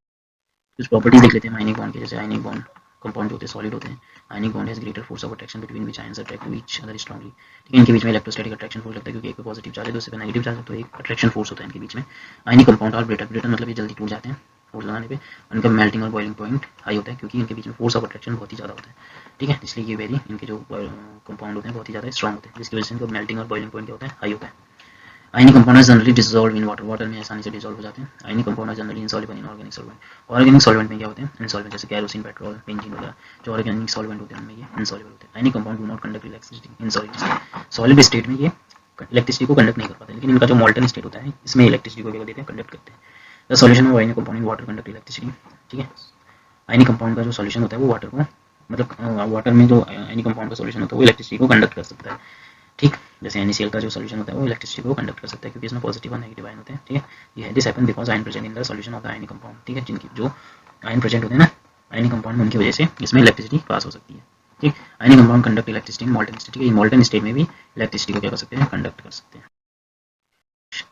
कुछ प्रॉपर्टीज देख लेते हैं आयनिक बॉन्ड के, जैसे आयनिक बॉन्ड कंपाउंड जो होते हैं सॉलिड होते हैं, ionic bond has greater force of attraction between which ions attract to each other strongly, ठीक है। इनके बीच में इलेक्ट्रोस्टैटिक अट्रैक्शन फोर्स लगता है, क्योंकि एक पे पॉजिटिव चार्ज है दूसरे पे नेगेटिव चार्ज है, तो एक अट्रैक्शन फोर्स होता है इनके बीच में। Ionic compound are brittle, brittle मतलब ये जल्दी टूट जाते हैं फोर्स लगाने पे। उनका मेल्टिंग और बॉइलिंग पॉइंट हाई होता है, क्योंकि इनके बीच में फोर्स ऑफ अट्रैक्शन बहुत ही ज़्यादा होता है, ठीक है। इसलिए ये वेरी इनके जो कंपाउंड होते हैं बहुत ही ज़्यादा स्ट्रॉन्ग होते हैं, जिसकी वजह से इनका मेल्टिंग और बॉइलिंग पॉइंट क्या होता है, हाई होता है। Ionic compound generally dissolve in water, water में आसानी से डिसॉल्व हो जाते हैं। Ionic compound generally insoluble in organic solvent, organic solvent में क्या होते हैं इनसॉल्वेंट, जैसे केरोसिन, पेट्रोल, बेंजीन वगैरह जो ऑर्गेनिक सॉल्वेंट होते हैं उनमें ये इनसॉल्युबल होते हैं। Ionic compound do not conduct electricity in solid state में, ये इलेक्ट्रिसिटी को कंडक्ट नहीं कर पाते, लेकिन इनका जो मॉल्टन स्टेट होता है इसमें इलेक्ट्रिसिटी को क्या देते हैं, कंडक्ट करते हैं। The solution of ionic compound in water conduct electricity, ठीक है। आयनिक कंपाउंड का जो सॉल्यूशन होता है वो वाटर को मतलब वाटर में जो आयनिक कंपाउंड का सॉल्यूशन होता है वो इलेक्ट्रिसिटी को कंडक्ट कर सकता है, ठीक। जैसे NaCl का जो सॉल्यूशन होता है वो इलेक्ट्रिसिटी को कंडक्ट कर सकता है, क्योंकि इसमें पॉजिटिव और नेगेटिव आयन होते हैं, ठीक है। ये है this happen because ion present in the solution of the ionic compound, ठीक है। जिनकी जो आयन प्रेजेंट होते हैं ना आयनिक कंपाउंड में, उनकी वजह से इसमें इलेक्ट्रिसिटी पास हो सकती है, ठीक। Ionic compound conduct electricity in मॉल्टन state, ठीक है। मॉल्टन स्टेट में भी इलेक्ट्रिसिटी को क्या कर सकते हैं, कंडक्ट कर सकते हैं।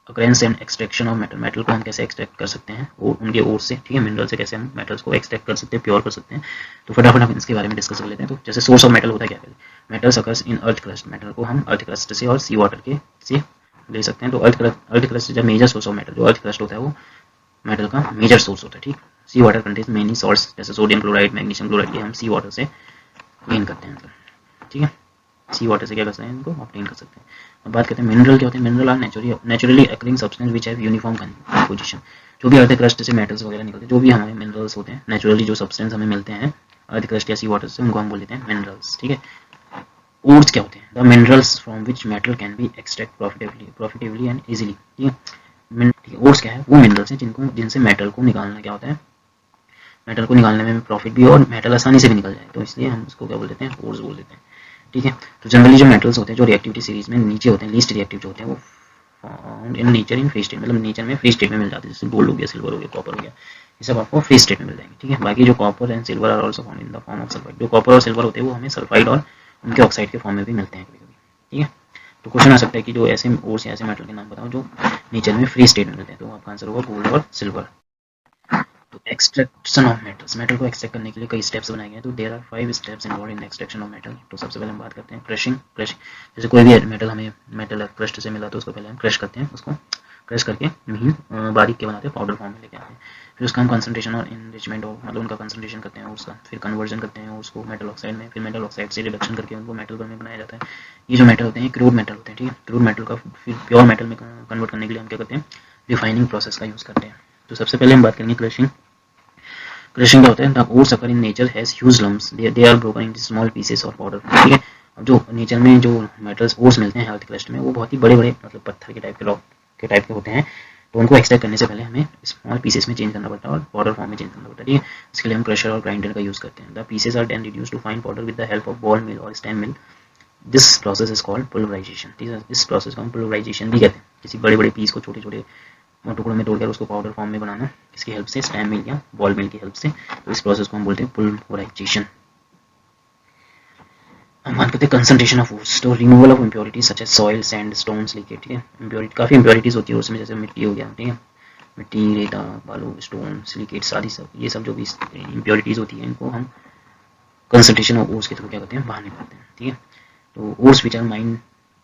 Occurrence and extraction of metal, metal को हम कैसे एक्सट्रैक्ट कर सकते हैं और उनके ओर से, ठीक है, मिनरल से कैसे हम मेटल्स को एक्सट्रैक्ट कर सकते हैं, प्योर कर सकते हैं। तो फटाफट हम इसके बारे में डिस्कस कर लेते हैं। तो जैसे सोर्स ऑफ मेटल होता है क्या, पहले metals occurs in earth crust, metal को हम अर्थ क्रस्ट से और सी वाटर के से ले सकते हैं। तो अर्थ क्रस्ट जब मेजर सोर्स ऑफ मेटल, जो अर्थ क्रस्ट होता है वो मेटल का मेजर सोर्स होता है, ठीक। सी वाटर कंटेन्स मेनी सॉल्ट्स, जैसे सोडियम क्लोराइड, मैग्नीशियम क्लोराइड, ये हम सी वाटर से गेन करते हैं, ठीक है। सी वाटर से क्या कर सकते हैं, इनको ऑब्टेन कर सकते हैं। अब बात करते हैं मिनरल क्या होते हैं। Mineral are naturally occurring substance which have uniform composition, जो भी अर्थ क्रस्ट से मेटल्स वगैरह निकलते हैं, जो भी हमारे मिनरल्स होते हैं, नेचुरली जो सब्सटेंस हमें मिलते हैं अर्थ क्रस्ट या सी वाटर से, उनको हम बोल देते हैं मिनरल्स, ठीक है। ओर्स क्या होते हैं, the minerals from which metal can be extract profitably and easily, ठीक है। ओर्स क्या है, वो मिनरल्स हैं जिनसे मेटल को निकालना क्या होता है, मेटल को निकालने में प्रॉफिट भी और मेटल आसानी से भी निकल जाए, तो इसलिए हम उसको क्या बोल देते हैं, ओर्स बोल देते हैं, ठीक है। तो जनरली जो मेटल्स होते हैं जो रिएक्टिविटी सीरीज में नीचे होते हैं, लीस्ट रिएक्टिव जो होते हैं, वो found in nature in free state, मतलब नेचर में फ्री स्टेट में मिल जाते हैं, जैसे गोल्ड हो गया, सिल्वर हो गया, कॉपर हो गया, ये सब आपको फ्री स्टेट में मिल जाएंगे, ठीक है। बाकी जो copper and silver are also found in the form of sulphide, जो कॉपर और सिल्वर होते हैं वो हमें सल्फाइड और उनके ऑक्साइड के फॉर्म में भी मिलते हैं कभी-कभी, ठीक है। तो क्वेश्चन आ सकता है कि जो ऐसे ओर्स या ऐसे मेटल के नाम बताओ जो नेचर में फ्री स्टेट में मिलते हैं, तो आपका आंसर होगा गोल्ड और सिल्वर। तो एक्सट्रैक्शन ऑफ मेटल्स, मेटल को एक्सट्रैक्ट करने के लिए कई स्टेप्स बनाए गए हैं। तो there are 5 steps involve in extraction of metal. तो सबसे पहले हम बात करते हैं क्रशिंग। जैसे कोई भी मेटल हमें मेटल क्रस्ट से मिला तो उसको पहले हम क्रश करते हैं, उसको क्रश करके महीन बारीक के बनाते हैं, पाउडर फॉर्म में लेके आते हैं। फिर उसका हम कंसंट्रेशन और इनरिचमेंट मतलब उनका कंसंट्रेशन करते हैं उसका, फिर कन्वर्जन करते हैं उसको मेटल ऑक्साइड में, फिर मेटल ऑक्साइड से रिडक्शन करके उनको मेटल में बनाया जाता है। ये जो मेटल होते हैं क्रूड मेटल होते हैं, ठीक है। क्रूड मेटल का फिर प्योर मेटल में कन्वर्ट करने के लिए हम क्या करते हैं, रिफाइनिंग प्रोसेस का यूज़ करते हैं। तो सबसे पहले हम बात करेंगे क्रशिंग। क्रशिंग क्या होता है, the ores occur in nature has huge lumps, they are broken into small pieces of powder, ठीक है। अब जो नेचर में जो मेटल्स ओर्स मिलते हैं हेल्थ क्रस्ट में, वो बहुत ही बड़े बड़े मतलब पत्थर के टाइप के, रॉक के टाइप के होते हैं। तो उनको एक्सट्रैक्ट करने से पहले हमें स्मॉल पीसेस में चेंज करना पड़ता है और पाउडर फॉर्म में चेंज करना पड़ता है, ठीक है। इसके लिए हम क्रशर और ग्राइंडर का यूज़ करते हैं। The pieces are then reduced to fine powder with the help of ball mill और stem mill. This process is called pulverisation, ठीक है। इस प्रोसेस को हम पुल्वराइजेशन भी कहते हैं। किसी बड़े बड़े पीस को छोटे छोटे टुकड़ों में तोड़कर उसको पाउडर फॉर्म में बनाना, इसकी हेल्प से, स्टेम मिल या बॉल मिल की हेल्प से। तो इस प्रोसेस को हम बोलते हैं पुल्वराइजेशन। हम बात करते हैं कंसंट्रेशन ऑफ ओर्स। तो removal of impurities such as soil, sand, stones, leakage, ठीक है। इम्प्योरिटी काफ़ी इम्प्योरिटीज होती है उसमें, जैसे मिट्टी हो गया, ठीक है, मिट्टी, रेता, बालू, स्टोन, सिलिकेट, सारी सब ये सब जो भी इम्प्योरिटीज होती है, इनको हम कंसंट्रेशन ऑफ ओर्स के थ्रू क्या करते हैं, बाहर निकालते हैं, ठीक है। तो ores which are mine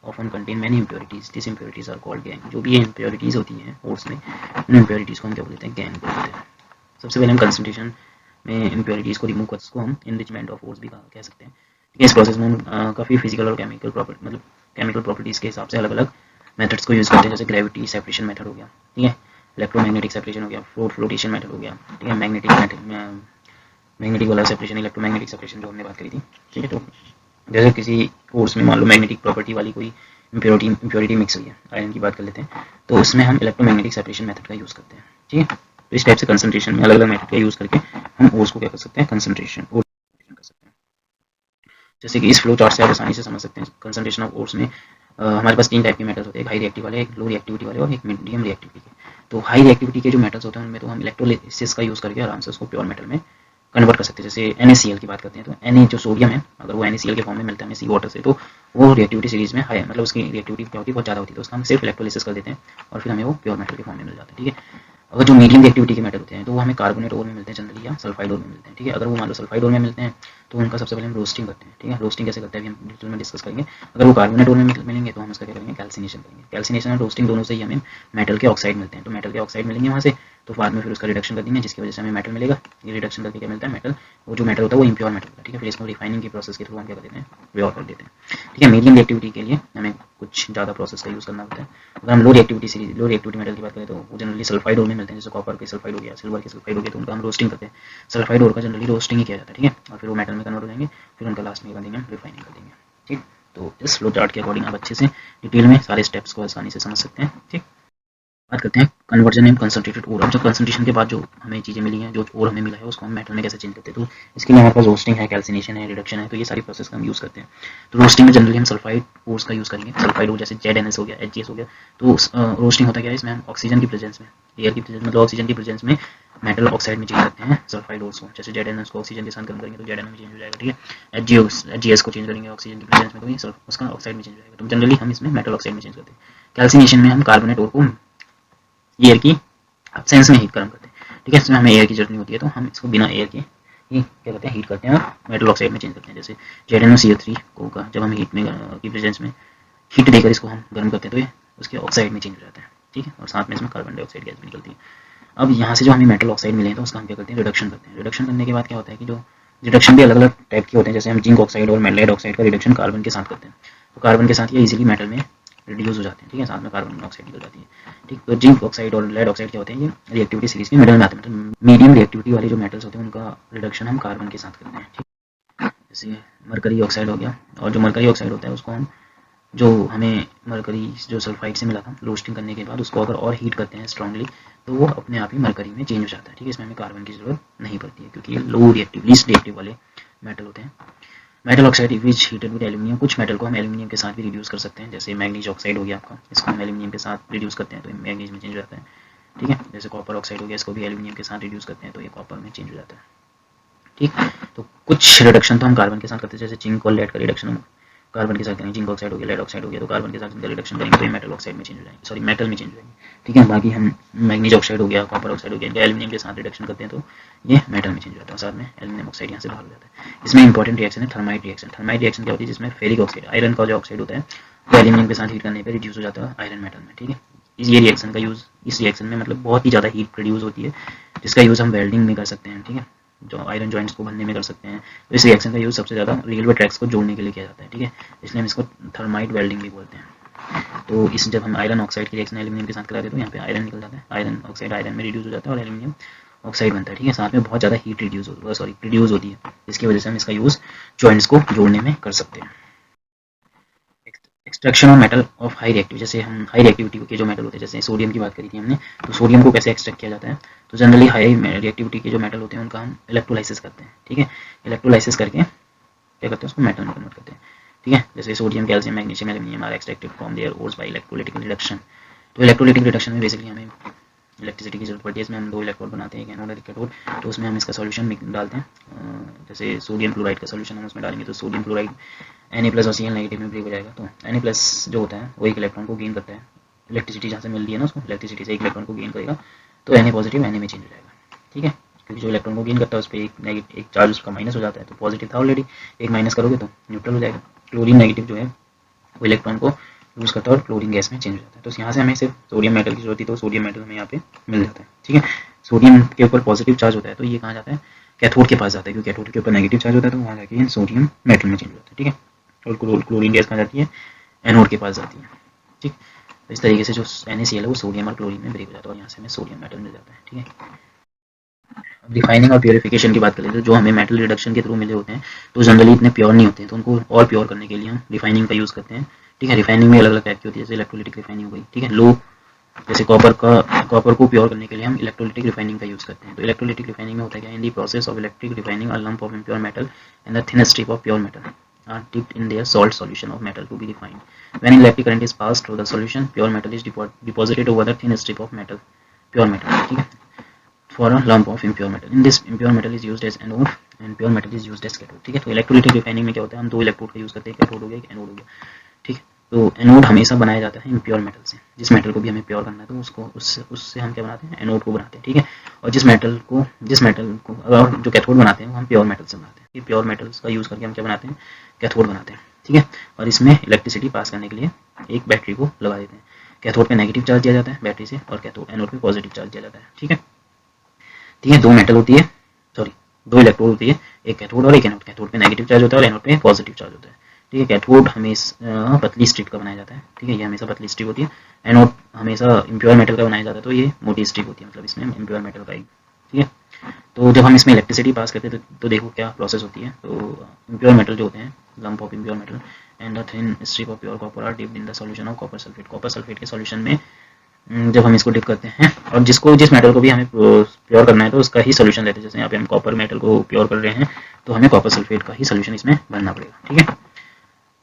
often contain many impurities, this impurities are called gangue. जो भी ये इम्प्योरिटीज होती हैं ओर्स में, उन इम्प्योरिटीज को हम क्या बोलते हैं, गैंग बोलते हैं। सबसे पहले हम कंसंट्रेशन में इम्प्योरिटीज को रिमूव कर, उसको हम इनरिचमेंट ऑफ ओर्स भी कह सकते हैं। इस प्रोसेस में हम काफ़ी फिजिकल और केमिकल प्रॉपर्टी मतलब केमिकल प्रॉपर्टीज़ के हिसाब से अलग अलग मेथड्स को यूज़ करते हैं, जैसे ग्रेविटी सेपरेशन मेथड हो गया, ठीक है, इलेक्ट्रोमैग्नेटिक सेपरेशन हो गया, फ्लोटेशन मेथड हो गया, ठीक है, मैग्नेटिक वाला सेपरेशन, इलेक्ट्रोमैग्नेटिक सेपरेशन जो हमने बात करी थी, ठीक है। तो जैसे किसी कोर्स में मान लो मैग्नेटिक प्रॉपर्टी वाली कोई इम्प्योरिटी मिक्स हुई है, आयरन की बात कर लेते हैं, तो उसमें हम इलेक्ट्रोमैग्नेटिक सेपरेशन मेथड का यूज़ करते हैं, ठीक है। तो इस टाइप से कंसंट्रेशन में अलग अलग मेथड का यूज़ करके हम ओर्स को क्या कर सकते हैं, कंसंट्रेशन कर सकते हैं। जैसे कि इस फ्लो चार्ट से आप आसानी से समझ सकते हैं, कंसंट्रेशन ऑफ ओर्स में हमारे पास 3 टाइप के मेटल्स होते हैं, एक हाई रिएक्टिव वाले, एक लो रिएक्टिविटी वाले और एक मीडियम रिएक्टिविटी के। तो हाई रिएक्टिविटी के जो मेटल्स होते हैं उनमें तो हम इलेक्ट्रोलिसिस का यूज़ करके आराम से उसको प्योर मेटल में कन्वर्ट कर सकते हैं। जैसे NaCl की बात करते हैं, तो Na जो सोडियम है, अगर वो NaCl के फॉर्म में मिलता है हमें सी वाटर से, तो वो रिएक्टिविटी सीरीज में हाई, मतलब उसकी रिएक्टिविटी क्या होती है, बहुत ज़्यादा होती है, तो उसका हम सिर्फ इलेक्ट्रोलिसिस कर देते हैं और फिर हमें वो प्योर मेटल के फॉर्म में मिल जाता है, ठीक है। अगर जो मीडियम रिएक्टिविटी के मेटल होते हैं तो वो हमें कार्बोनेट ओर में मिलते हैं जनरली, या सल्फाइड ओर में मिलते हैं, ठीक है। अगर वो मान लो सल्फाइड ओर में मिलते हैं तो उनका सबसे पहले हम रोस्टिंग करते हैं, ठीक है। रोस्टिंग कैसे करते हैं अभी हम डिटेल में डिस्कस करेंगे। अगर वो कार्बोनेट ओर में मिलेंगे तो हम उसका क्या करेंगे, कैल्सिनेशन करेंगे। कैल्सिनेशन और रोस्टिंग दोनों से ही हमें मेटल के ऑक्साइड मिलते हैं, तो मेटल के ऑक्साइड मिलेंगे वहाँ से, तो बाद में फिर उसका रिडक्शन कर देंगे, जिसकी वजह से हमें मेटल मिलेगा। ये रिडक्शन करके क्या मिलता है, मेटल, वो जो मेटल होता है वो इम्प्योर मेटल होता है, ठीक है। फिर इसको रिफाइनिंग की प्रोसेस के थ्रू हम क्या कर देते हैं, प्योर कर देते हैं, ठीक है। मीडियम रिएक्टिविटी के लिए हमें कुछ ज़्यादा प्रोसेस का यूज़ करना होता है। अगर हम लो रिएक्टिविटी मेटल की बात करें तो वो जनरली सल्फाइड ओर में मिलते हैं, जैसे कॉपर के सल्फाइड हो गया, सिल्वर के सल्फाइड हो गया, तो उनका हम रोस्टिंग करते हैं। सल्फाइड ओर का जनरली रोस्टिंग ही किया जाता है, ठीक है, और फिर वो मेटल में कन्वर्ट हो जाएंगे, फिर उनका लास्ट में कर देंगे, रिफाइनिंग कर देंगे, ठीक। तो इस फ्लो चार्ट के अकॉर्डिंग आप अच्छे से डिटेल में सारे स्टेप्स को आसानी से समझ सकते हैं, ठीक। बात करते हैं कन्वर्जन इन कंसंट्रेटेड ओर। अब जब कंसंट्रेशन के बाद जो हमें चीज़ें मिली हैं, जो ओर हमें मिला है, उसको हम मेटल में कैसे चेंज करते हैं, तो इसके लिए हमारे पास रोस्टिंग है, कैल्सिनेशन है, रिडक्शन है, तो ये सारी प्रोसेस का हम यूज़ करते हैं। तो रोस्टिंग में जनरली हम सल्फाइड ओर्स का यूज़ करेंगे। सल्फाइड ओर जैसे ZnS हो गया, HGS हो गया। तो रोस्टिंग होता क्या है, इसमें हम ऑक्सीजन की प्रेजेंस में, एयर की प्रेजेंस मतलब ऑक्सीजन की प्रेजेंस में मेटल ऑक्साइड में चेंज करते हैं सल्फाइड ओर्स को। जैसे ZnS को ऑक्सीजन के साथ गर्म करेंगे तो ZnO में चेंज हो जाएगा, ठीक है। HGS को चेंज करेंगे ऑक्सीजन की प्रेजेंस में, तो ये उसका ऑक्साइड में चेंज हो जाएगा। तो जनरली हम इसमें मेटल ऑक्साइड में चेंज करते हैं। कैल्सिनेशन में हम कार्बोनेट ओर को एयर की सेंस में हीट गर्म करते हैं, ठीक है। इसमें हमें एयर की जरूरत नहीं होती है, तो हम इसको बिना एयर के ही क्या करते हैं, हीट करते हैं और मेटल ऑक्साइड में चेंज करते हैं। जैसे ZnOCl3 को जब हम हीट में की प्रेजेंस में हीट देकर इसको हम गर्म करते हैं तो ये उसके ऑक्साइड में चेंज हो जाता है, ठीक है, और साथ में इसमें कार्बन डाइऑक्साइड गैस भी निकलती है। अब यहाँ से जो हमें मेटल ऑक्साइड मिले हैं तो उसका हम क्या करते हैं, रिडक्शन करते हैं। रिडक्शन करने के बाद क्या होता है कि जो रिडक्शन भी अलग अलग टाइप के होते हैं, जैसे हम जिंक ऑक्साइड और लेड ऑक्साइड का रिडक्शन कार्बन के साथ करते हैं, तो कार्बन के साथ ये इजीली मेटल में रिड्यूस हो जाते हैं, ठीक है, साथ में कार्बन मोनोऑक्साइड निकल जाती है, ठीक। तो जिंक ऑक्साइड और लेड ऑक्साइड क्या होते हैं, ये रिएक्टिविटी सीरीज के मिडल में आते हैं, मतलब मीडियम रिएक्टिविटी वाले जो मेटल्स होते हैं उनका रिडक्शन हम कार्बन के साथ करते हैं, ठीक। जैसे मरकरी ऑक्साइड हो गया, और जो मरकरी ऑक्साइड होता है उसको हम, जो हमें मरकरी जो सल्फाइड से मिला था, रोस्टिंग करने के बाद उसको अगर और हीट करते हैं स्ट्रांगली, तो वो अपने आप ही मरकरी में चेंज हो जाता है, ठीक है। इसमें हमें कार्बन की जरूरत नहीं पड़ती है, क्योंकि ये लो रिएक्टिव, लीस्ट रिएक्टिव वाले मेटल होते हैं। Metal oxide which heated with aluminium, कुछ मेटल को हम एल्यूमिनियम के साथ भी रिड्यूस कर सकते हैं, जैसे मैग्नीज ऑक्साइड हो गया आपका, इसको हम एल्यूमिनियम के साथ रिड्यूस करते हैं तो मैग्नीज में चेंज हो जाता है, ठीक है। जैसे कॉपर ऑक्साइड हो गया, इसको भी एल्यूमिनियम के साथ रिड्यूस करते हैं तो ये कॉपर में चेंज हो जाता है, ठीक। तो कुछ रिडक्शन तो हम कार्बन के साथ करते हैं, जैसे जिंक और लेड का रिडक्शन हम कार्बन के साथ करेंगे, जिंक ऑक्साइड हो गया, लेड ऑक्साइड हो गया, तो कार्बन के साथ इनका रिडक्शन करेंगे तो ये मेटल ऑक्साइड में चेंज हो जाएंगे, सॉरी मेटल में चेंज हो जाएंगे, ठीक है। बाकी हम मैग्नीज ऑक्साइड हो गया, कॉपर ऑक्साइड हो गया, इनका एल्यूमिनियम के साथ रिडक्शन करते हैं तो ये मेटल में चेंज हो जाता है, साथ में एल्यूमिनियम ऑक्साइड यहाँ से बाहर हो जाता है। इसमें इंपॉर्टेंट रिएक्शन है थर्माइट रिएक्शन। थर्माइट रिएक्शन क्या होती है, जिसमें फेरिक ऑक्साइड, आयरन का जो ऑक्साइड होता है, वो एल्यूमिनियम के साथ हीट करने पर रिड्यूस हो जाता है आयरन मेटल में, ठीक है। ये रिएक्शन का यूज़, इस रिएक्शन में मतलब बहुत ही ज़्यादा हीट प्रोड्यूस होती है, जिसका यूज़ हम वेल्डिंग में कर सकते हैं, ठीक है, जो आयरन जॉइंट्स को भरने में कर सकते हैं। तो इस रिएक्शन का यूज़ सबसे ज़्यादा रेलवे ट्रैक्स को जोड़ने के लिए किया जाता है, ठीक है, इसलिए हम इसको थर्माइट वेल्डिंग भी बोलते हैं। तो इस जब हम आयरन ऑक्साइड की रिएक्शन एल्यूमिनियम के साथ कराते हैं तो यहाँ पे आयरन निकल जाता है, आयरन ऑक्साइड आयरन में रिड्यूस हो जाता है और एल्यूमिनियम ऑक्साइड बनता है, ठीक है, साथ में बहुत ज़्यादा हीट प्रोड्यूस होती है, जिसकी वजह से हम इसका यूज़ जॉइंट्स को जोड़ने में कर सकते हैं। Extraction of metal of high reactive, जैसे हम हाई रिएक्टिविटी के जो मेटल होते हैं, जैसे सोडियम की बात करी थी हमने, तो सोडियम को कैसे एक्सट्रैक्ट किया जाता है, तो जनरली हाई रिएक्टिविटी के जो मेटल होते हैं उनका हम इलेक्ट्रोलाइसिस करते हैं, ठीक है, इलेक्ट्रोलाइसिस करके क्या करते हैं, उसको मेटल में कन्वर्ट करते हैं, ठीक है, जैसे sodium, calcium, magnesium, aluminium are extracted from their ores by electrolytic reduction. तो इलेक्ट्रोलाइटिक रिडक्शन में बेसिकली हमें इलेक्ट्रिसिटी की जरूरत पड़ती है, इसमें हम दो इलेक्ट्रोड बनाते हैं, एक एनोड और एक कैथोड, तो उसमें हम इसका सॉल्यूशन डालते हैं, जैसे सोडियम क्लोराइड का सॉल्यूशन हम उसमें डालेंगे तो सोडियम क्लोराइड Na+ और Cl नेगेटिव में ब्रेक हो जाएगा, तो Na+ जो होता है वो एक इलेक्ट्रॉन को गेन करता है, इलेक्ट्रिसिटी जहाँ से मिल रही है ना उसको, इलेक्ट्रिसिटी से एक इलेक्ट्रॉन को गेन करेगा, तो Na पॉजिटिव Na में चेंज हो जाएगा, ठीक है, क्योंकि जो इलेक्ट्रॉन को गेन करता है उस पर एक चार्ज उसका माइनस हो जाता है, तो पॉजिटिव था ऑलरेडी, एक माइनस करोगे तो न्यूट्रल हो जाएगा। क्लोरीन नेगेटिव जो है वो इलेक्ट्रॉन को लूज करता है और क्लोरीन गैस में चेंज हो जाता है, तो यहाँ से हमें सिर्फ सोडियम मेटल की जरूरत थी, तो सोडियम मेटल हमें यहाँ पे मिल जाता है, ठीक है। सोडियम के ऊपर पॉजिटिव चार्ज होता है तो ये कहाँ जाता है, कैथोड के पास जाता है, क्योंकि कैथोड के ऊपर नेगेटिव चार्ज होता है तो वहाँ जाके सोडियम मेटल में चेंज होता है, ठीक है, और क्लोरीन गैस कहाँ जाती है, एनोड के पास जाती है, ठीक। तो इस तरीके से जो NaCl है वो सोडियम और क्लोरीन में ब्रेक हो जाता है और यहाँ से हमें सोडियम मेटल मिल जाता है, ठीक है। रिफाइनिंग और प्योरिफिकेशन की बात करें तो जो हमें मेटल रिडक्शन के थ्रू मिले होते हैं तो जनरली इतने प्योर नहीं होते हैं, तो उनको और प्योर करने के लिए हम रिफाइनिंग का यूज़ करते हैं, ठीक है। रिफाइनिंग में अलग अलग टाइप की होती है, जैसे इलेक्ट्रोलिटिक रिफाइनिंग हो गई, ठीक है, लो जैसे कॉपर को प्योर करने के लिए हम इलेक्ट्रोलिटिक रिफाइनिंग का यूज़ करते हैं। तो इलेक्ट्रोलिटिक रिफाइनिंग में होता है क्या, in the process of electric refining a lump of impure metal and the thin strip of pure metal are dipped in their salt solution of metal to be refined. When electric current is passed through the solution, pure metal is deposited over the thin strip of metal, pure metal, ठीक है, for a lump of impure metal. In this, impure metal is used as anode and pure metal is used as cathode, ठीक है। तो electrolytic refining में क्या होता है, हम दो इलेक्ट्रोड का यूज़ करते हैं, कैथोड हो गया, एक एनोड हो गया, ठीक है। तो एनोड हमेशा बनाया जाता है इम्प्योर मेटल से, जिस मेटल को भी हमें प्योर करना है तो उससे हम क्या बनाते हैं, एनोड को बनाते हैं, ठीक है। और जिस मेटल को और जो कैथोड बनाते हैं वो हम प्योर मेटल से बनाते हैं, ये प्योर मेटल्स का यूज़ करके हम क्या बनाते हैं, कैथोड बनाते हैं, ठीक है। और इसमें इलेक्ट्रिसिटी पास करने के लिए एक बैटरी को लगा देते हैं, कैथोड पे नेगेटिव चार्ज दिया जाता है बैटरी से और कैथोड एनोड पे पॉजिटिव चार्ज दिया जाता है, ठीक है, ठीक है। दो मेटल होती है, सॉरी दो इलेक्ट्रोड होती है, एक कैथोड और एक एनोड, कैथोड पे नेगेटिव चार्ज होता है और एनोड पे पॉजिटिव चार्ज होता है, ठीक है। कैथोड हमेशा पतली स्ट्रिप का बनाया जाता है, ठीक है, ये हमेशा पतली स्ट्रिप होती है। एनोड हमेशा इम्प्योर मेटल का बनाया जाता है तो ये मोटी स्ट्रिप होती है, मतलब इसमें इम्प्योर मेटल का, ठीक है। तो जब हम इसमें इलेक्ट्रिसिटी पास करते हैं तो देखो क्या प्रोसेस होती है। तो इम्प्योर मेटल जो होते हैं, lump of impure metal and the thin strip of pure copper are dipped in the solution of copper sulphate. Copper sulphate के सॉल्यूशन में जब हम इसको डिप करते हैं और जिस मेटल को भी हमें प्योर करना है तो उसका ही सोल्यूशन लेते हैं, जैसे यहाँ पे हम कॉपर मेटल को प्योर कर रहे हैं तो हमें कॉपर सल्फेट का ही सोल्यूशन इसमें भरना पड़ेगा, ठीक है।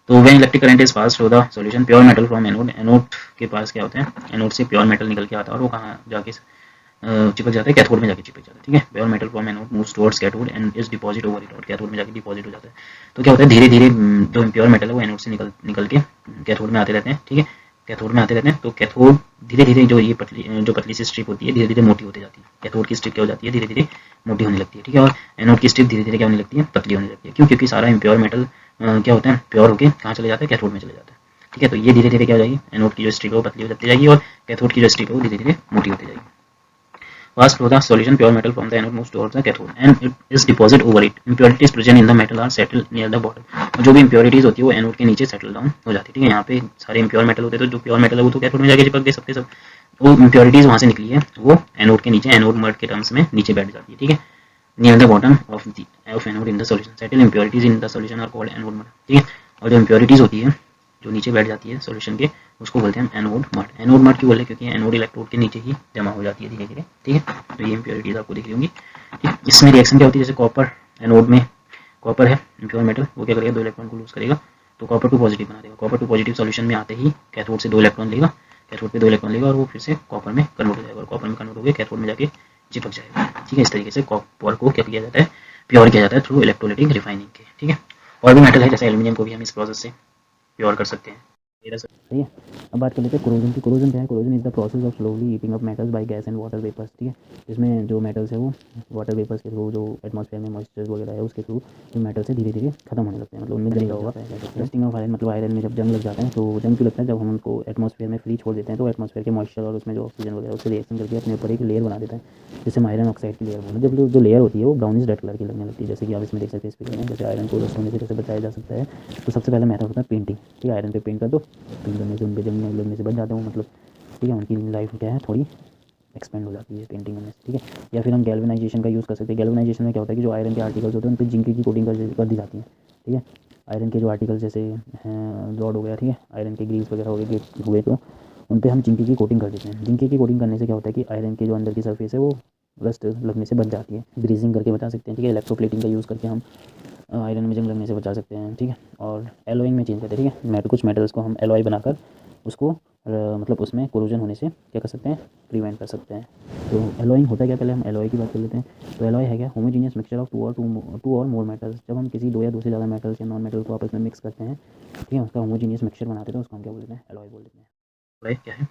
तो when electric current is pass through the solution pure metal from anode, anode के पास क्या होता है, एनोड से प्योर मेटल निकल के आता है और वो कहाँ जाके चिपक जाता है, कैथोड में जाके चिपक जाता है, ठीक है। Pure metal from anode moves towards cathode and is deposit over it, और कैथोड में जाके डिपॉजिट हो जाता है। तो क्या होता है, धीरे धीरे जो इम्प्योर मेटल है वो एनोड से निकल के कैथोड में आते रहते हैं, ठीक है, कैथोड में आते रहते हैं। तो कैथोड धीरे धीरे जो पतली सी स्ट्रिप होती है धीरे धीरे मोटी होती जाती है, कैथोड की स्ट्रिप क्या हो जाती है, धीरे धीरे मोटी होने लगती है, ठीक है। और एनोड की स्ट्रिप धीरे धीरे क्या होने लगती है, पतली होने लगती है। क्यों, क्योंकि सारा इम्प्योर मेटल क्या होता है, प्योर होकर कहाँ चले जाता है, कैथोड में चले जाता है, ठीक है। तो ये धीरे धीरे क्या हो जाएगी, एनोड की जो स्ट्रिप है वो पतली हो जाती जाएगी और कैथोड की जो स्ट्रिप है वो धीरे धीरे मोटी होती जाएगी। Pass through the solution, pure metal from the anode moves towards the cathode and it is deposited over it. Impurities present in the metal are settled near the bottom. जो भी impurities होती है वो एनोड के नीचे settle down हो जाती है, ठीक है। यहाँ पे सारे इम्प्योर मेटल होते हैं तो जो प्योर मेटल है वो तो कैथोड में जाके चिपक गए सबके सब, वो इम्प्योरिटीज वहाँ से निकली है वो एनोड के नीचे, एनोड मर्ड के टर्म्स में नीचे बैठ जाती है, ठीक है, near the bottom of anode in the solution. Settle impurities in the solution are called anode mud, ठीक है। और जो इम्प्योरिटीज होती है जो नीचे बैठ जाती है सॉल्यूशन के, उसको बोलते हैं एनोड मर्ड। एनोड मर्ड क्यों बोलते हैं, क्योंकि एनोड इलेक्ट्रोड के नीचे ही जमा हो जाती है धीरे धीरे, ठीक है। तो ये इम्प्योरिटीज आपको दिख रही होंगी, ठीक। इसमें रिएक्शन क्या होती है, जैसे कॉपर एनोड में कॉपर है इम्प्योर मेटल, वो क्या करेगा, दो इलेक्ट्रॉन को लूज करेगा तो कॉपर टू पॉजिटिव बना देगा। कॉपर टू पॉजिटिव सॉल्यूशन में आते ही कैथोड से दो इलेक्ट्रॉन लेगा, कैथोड पे दो इलेक्ट्रॉन लेगा और वो फिर से कॉपर में कन्वर्ट हो जाएगा और कॉपर में कन्वर्ट होकर कैथोड में जाके चिपक जाएगा, ठीक है। इस तरीके से कॉपर को क्या किया जाता है, प्योर किया जाता है थ्रू इलेक्ट्रोलाइटिक रिफाइनिंग के, ठीक है। और भी मेटल है जैसे एल्यूमिनियम को भी हम इस प्रोसेस से प्योर कर सकते हैं। सही है। अब बात कर लेते हैं कोरोजन की। कोरोजन क्या है? Corrosion is the process of slowly heating up metals by gas and water vapours, ठीक है। इसमें जो मेटल्स है वो वाटर वेपर्स के थ्रू, जो एटमॉस्फेयर में मॉइस्चर वगैरह है उसके थ्रू जो मेटल्स है धीरे धीरे खत्म होने लगते हैं, मतलब उनमें जंग होगा। रस्टिंग ऑफ आयरन मतलब आयरन में जब जंग लग जाता है, तो जंग क्यों लगता है? जब हम उनको एटमॉस्फेयर में फ्री छोड़ देते हैं तो एटमॉस्फेयर के मॉइस्चर और उसमें जो ऑक्सीजन वगैरह उससे रिएक्शन करके अपने ऊपर एक लेयर बना देता है, जिससे हम आयरन ऑक्साइड की लेयर बोलते हैं। जब जो लेयर होती है वो ब्राउनिश रेड कलर की लगने लगती है, जैसे कि आप इसमें देख सकते हैं इस पिक्चर में। जैसे आयरन को रस्ट होने से कैसे बचाया जा सकता है, तो सबसे पहला मेथड होता है पेंटिंग, ठीक है। आयरन पे पेंट कर दो, पेंट करने से उन पे जंग लगने से बच जाते हैं, मतलब ठीक है। उनकी लाइफ क्या है, थोड़ी एक्सपेंड हो जाती है पेंटिंग करने से, ठीक है। या फिर हम गैल्वेनाइजेशन का यूज़ कर सकते हैं। गैल्वेनाइजेशन में क्या होता है कि जो आयरन के आर्टिकल्स होते हैं उन पर जिंक की कोटिंग कर दी जाती है, ठीक है। आयरन के जो आर्टिकल्स जैसे रॉड हो गया, ठीक है, आयरन के ग्रीस वगैरह हो गए हुए, तो उन पर हम जिंक की कोटिंग कर देते हैं। जिंक की कोटिंग करने से क्या होता है कि आयरन के जो अंदर की सरफेस है वो रस्ट लगने से बच जाती है। ग्रीजिंग करके बचा सकते हैं, ठीक है। इलेक्ट्रोप्लेटिंग का यूज़ करके हम आयरन में जंग लगने से बचा सकते हैं, ठीक है। और एलोइंग में चेंज करते हैं, ठीक है। कुछ मेटल्स को हम एलॉय बनाकर उसको मतलब उसमें कोरोजन होने से क्या कर सकते हैं, प्रिवेंट कर सकते हैं। तो एलॉइंग होता है क्या? पहले हम एलॉय की बात कर लेते हैं। तो एलॉय है क्या? होमोजीनियस मिक्सचर ऑफ टू और मोर मेटल्स। जब हम किसी दो या दो से ज़्यादा मेटल्स या नॉन मेटल को आपस में मिक्स करते हैं, ठीक है, उसका होमोजीनियस मिक्सचर बनाते हैं, तो उसको हम क्या बोलते हैं? एलॉय बोल देते हैं। एलॉय क्या है?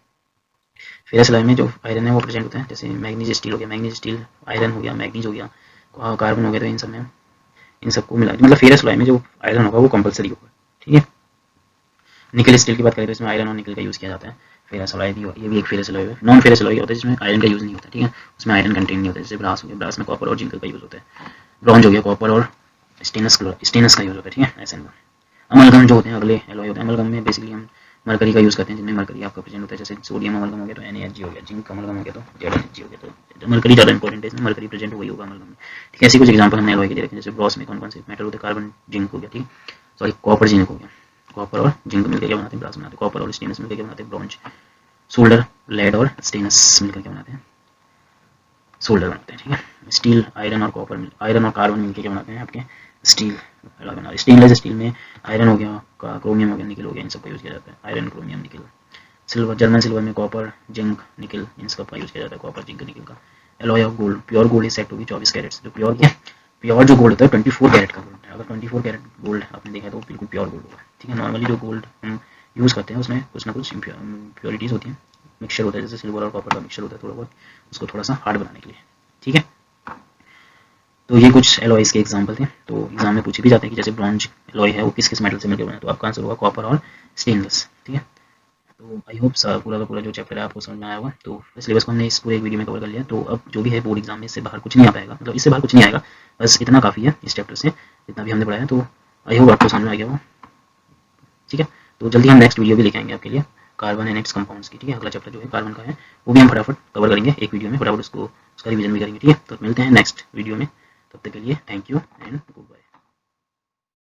फेरस एलॉय में जो आयरन है वो प्रेजेंट होता है, जैसे मैग्नीज स्टील हो गया, मैग्नीज स्टील आयरन हो गया, मैग्नीज हो गया, कार्बन हो गया, तो इन सब में इन सबको मिला मतलब फेरस एलॉय में जो आयरन होगा वो कंपलसरी होगा, ठीक है। निकल स्टील की बात करें तो इसमें आयरन और निकल का यूज़ किया जाता है। फेरस एलॉय भी, ये भी एक फेरस एलॉय है। नॉन फेरस एलॉय होता है जिसमें आयरन का यूज़ नहीं होता, ठीक है, उसमें आयरन कंटेंट नहीं होता, जैसे ब्रास हो गया, ब्रास में कॉपर और जिंक का यूज़ होता है। ब्रॉन्ज हो गया, कॉपर और स्टेनस का यूज़ होता है, ठीक है, ऐसे। अमलगम जो होते हैं अगले एलॉय होते हैं। अमलगम में बेसिकली हम मरकरी का यूज़ करते हैं, जिनमें मरकरी आपका प्रेजेंट होता है, जैसे सोडियम अमलगम हो गया तो NaHg हो गया, जिंक अमलगम हो गया तो ZnHg हो गया। तो मरकरी ज़्यादा इंपॉर्टेंट है, इसमें मरकरी प्रेजेंट वही होगा अमलगम में, ठीक है। ऐसी कुछ एग्जांपल हमने एलॉय के दे रखे हैं, जैसे ब्रॉस में कौन कौन से मेटल होते हैं? कार्बन जिंक हो गया, ठीक है, सॉरी कॉपर जिंक हो गया। कॉपर और जिंक मिलकर क्या बनाते हैं? ब्रास बनाते हैं। कॉपर और स्टेनस मिलकर क्या बनाते हैं? ब्रॉन्ज। सोल्डर, लेड और स्टेनस मिलकर क्या बनाते हैं? सोल्डर बनाते हैं, ठीक है। स्टील, आयरन और कॉपर, आयरन और कार्बन मिलकर क्या बनाते हैं? आपके स्टील बना रहे हैं। स्टेनलेस स्टील में आयरन हो गया, क्रोमियम हो गया, निकल हो गया, इन सब का यूज़ किया जाता है। आयरन, क्रोमियम, निकल। सिल्वर, जर्मन सिल्वर में कॉपर, जिंक, निकल, इन सब का यूज़ किया जाता है। कॉपर, जिंक, निकल का। Alloy of gold, pure gold is set to be 24 carats. जो प्योर क्या, प्योर जो गोल्ड होता है 24 कैरेट का गोल्ड है। अगर 24 कैरेट गोल्ड आपने देखा तो बिल्कुल प्योर गोल्ड होगा, ठीक है। नॉर्मली जो गोल्ड हम यूज़ करते हैं उसमें कुछ ना कुछ प्योरिटीज़ होती हैं, मिक्सचर होता है, जैसे सिल्वर और कॉपर का मिक्सचर होता है थोड़ा बहुत, उसको थोड़ा सा हार्ड बनाने के लिए, ठीक है। तो ये कुछ एलॉयज़ के एग्जांपल थे। तो एग्जाम में पूछे भी जाते हैं कि जैसे ब्रॉन्ज एलॉय है वो किस किस मेटल से मिलकर बना है, तो आपका आंसर होगा कॉपर और स्टेनलेस, ठीक है। तो आई होप पूरा का पूरा जो चैप्टर है आपको समझ में आया होगा। तो सिलेबस को हमने इस पूरे एक वीडियो में कवर कर लिया। तो अब जो भी है बोर्ड एग्जाम में इससे बाहर कुछ नहीं आ पाएगा, मतलब इससे बाहर कुछ नहीं आएगा, बस इतना काफ़ी है इस चैप्टर से, जितना भी हमने पढ़ाया। तो आई होप आपको समझ में आ गया हो, ठीक है। तो जल्दी हम नेक्स्ट वीडियो भी लेके आएंगे आपके लिए कार्बन एंड इट्स कंपाउंड्स की, ठीक है। अगला चैप्टर जो है कार्बन का है वो भी हम फटाफट कवर करेंगे एक वीडियो में, फटाफट उसका रिवीजन भी करेंगे, ठीक है। तो मिलते हैं नेक्स्ट वीडियो में, तब तक के लिए thank you and good bye.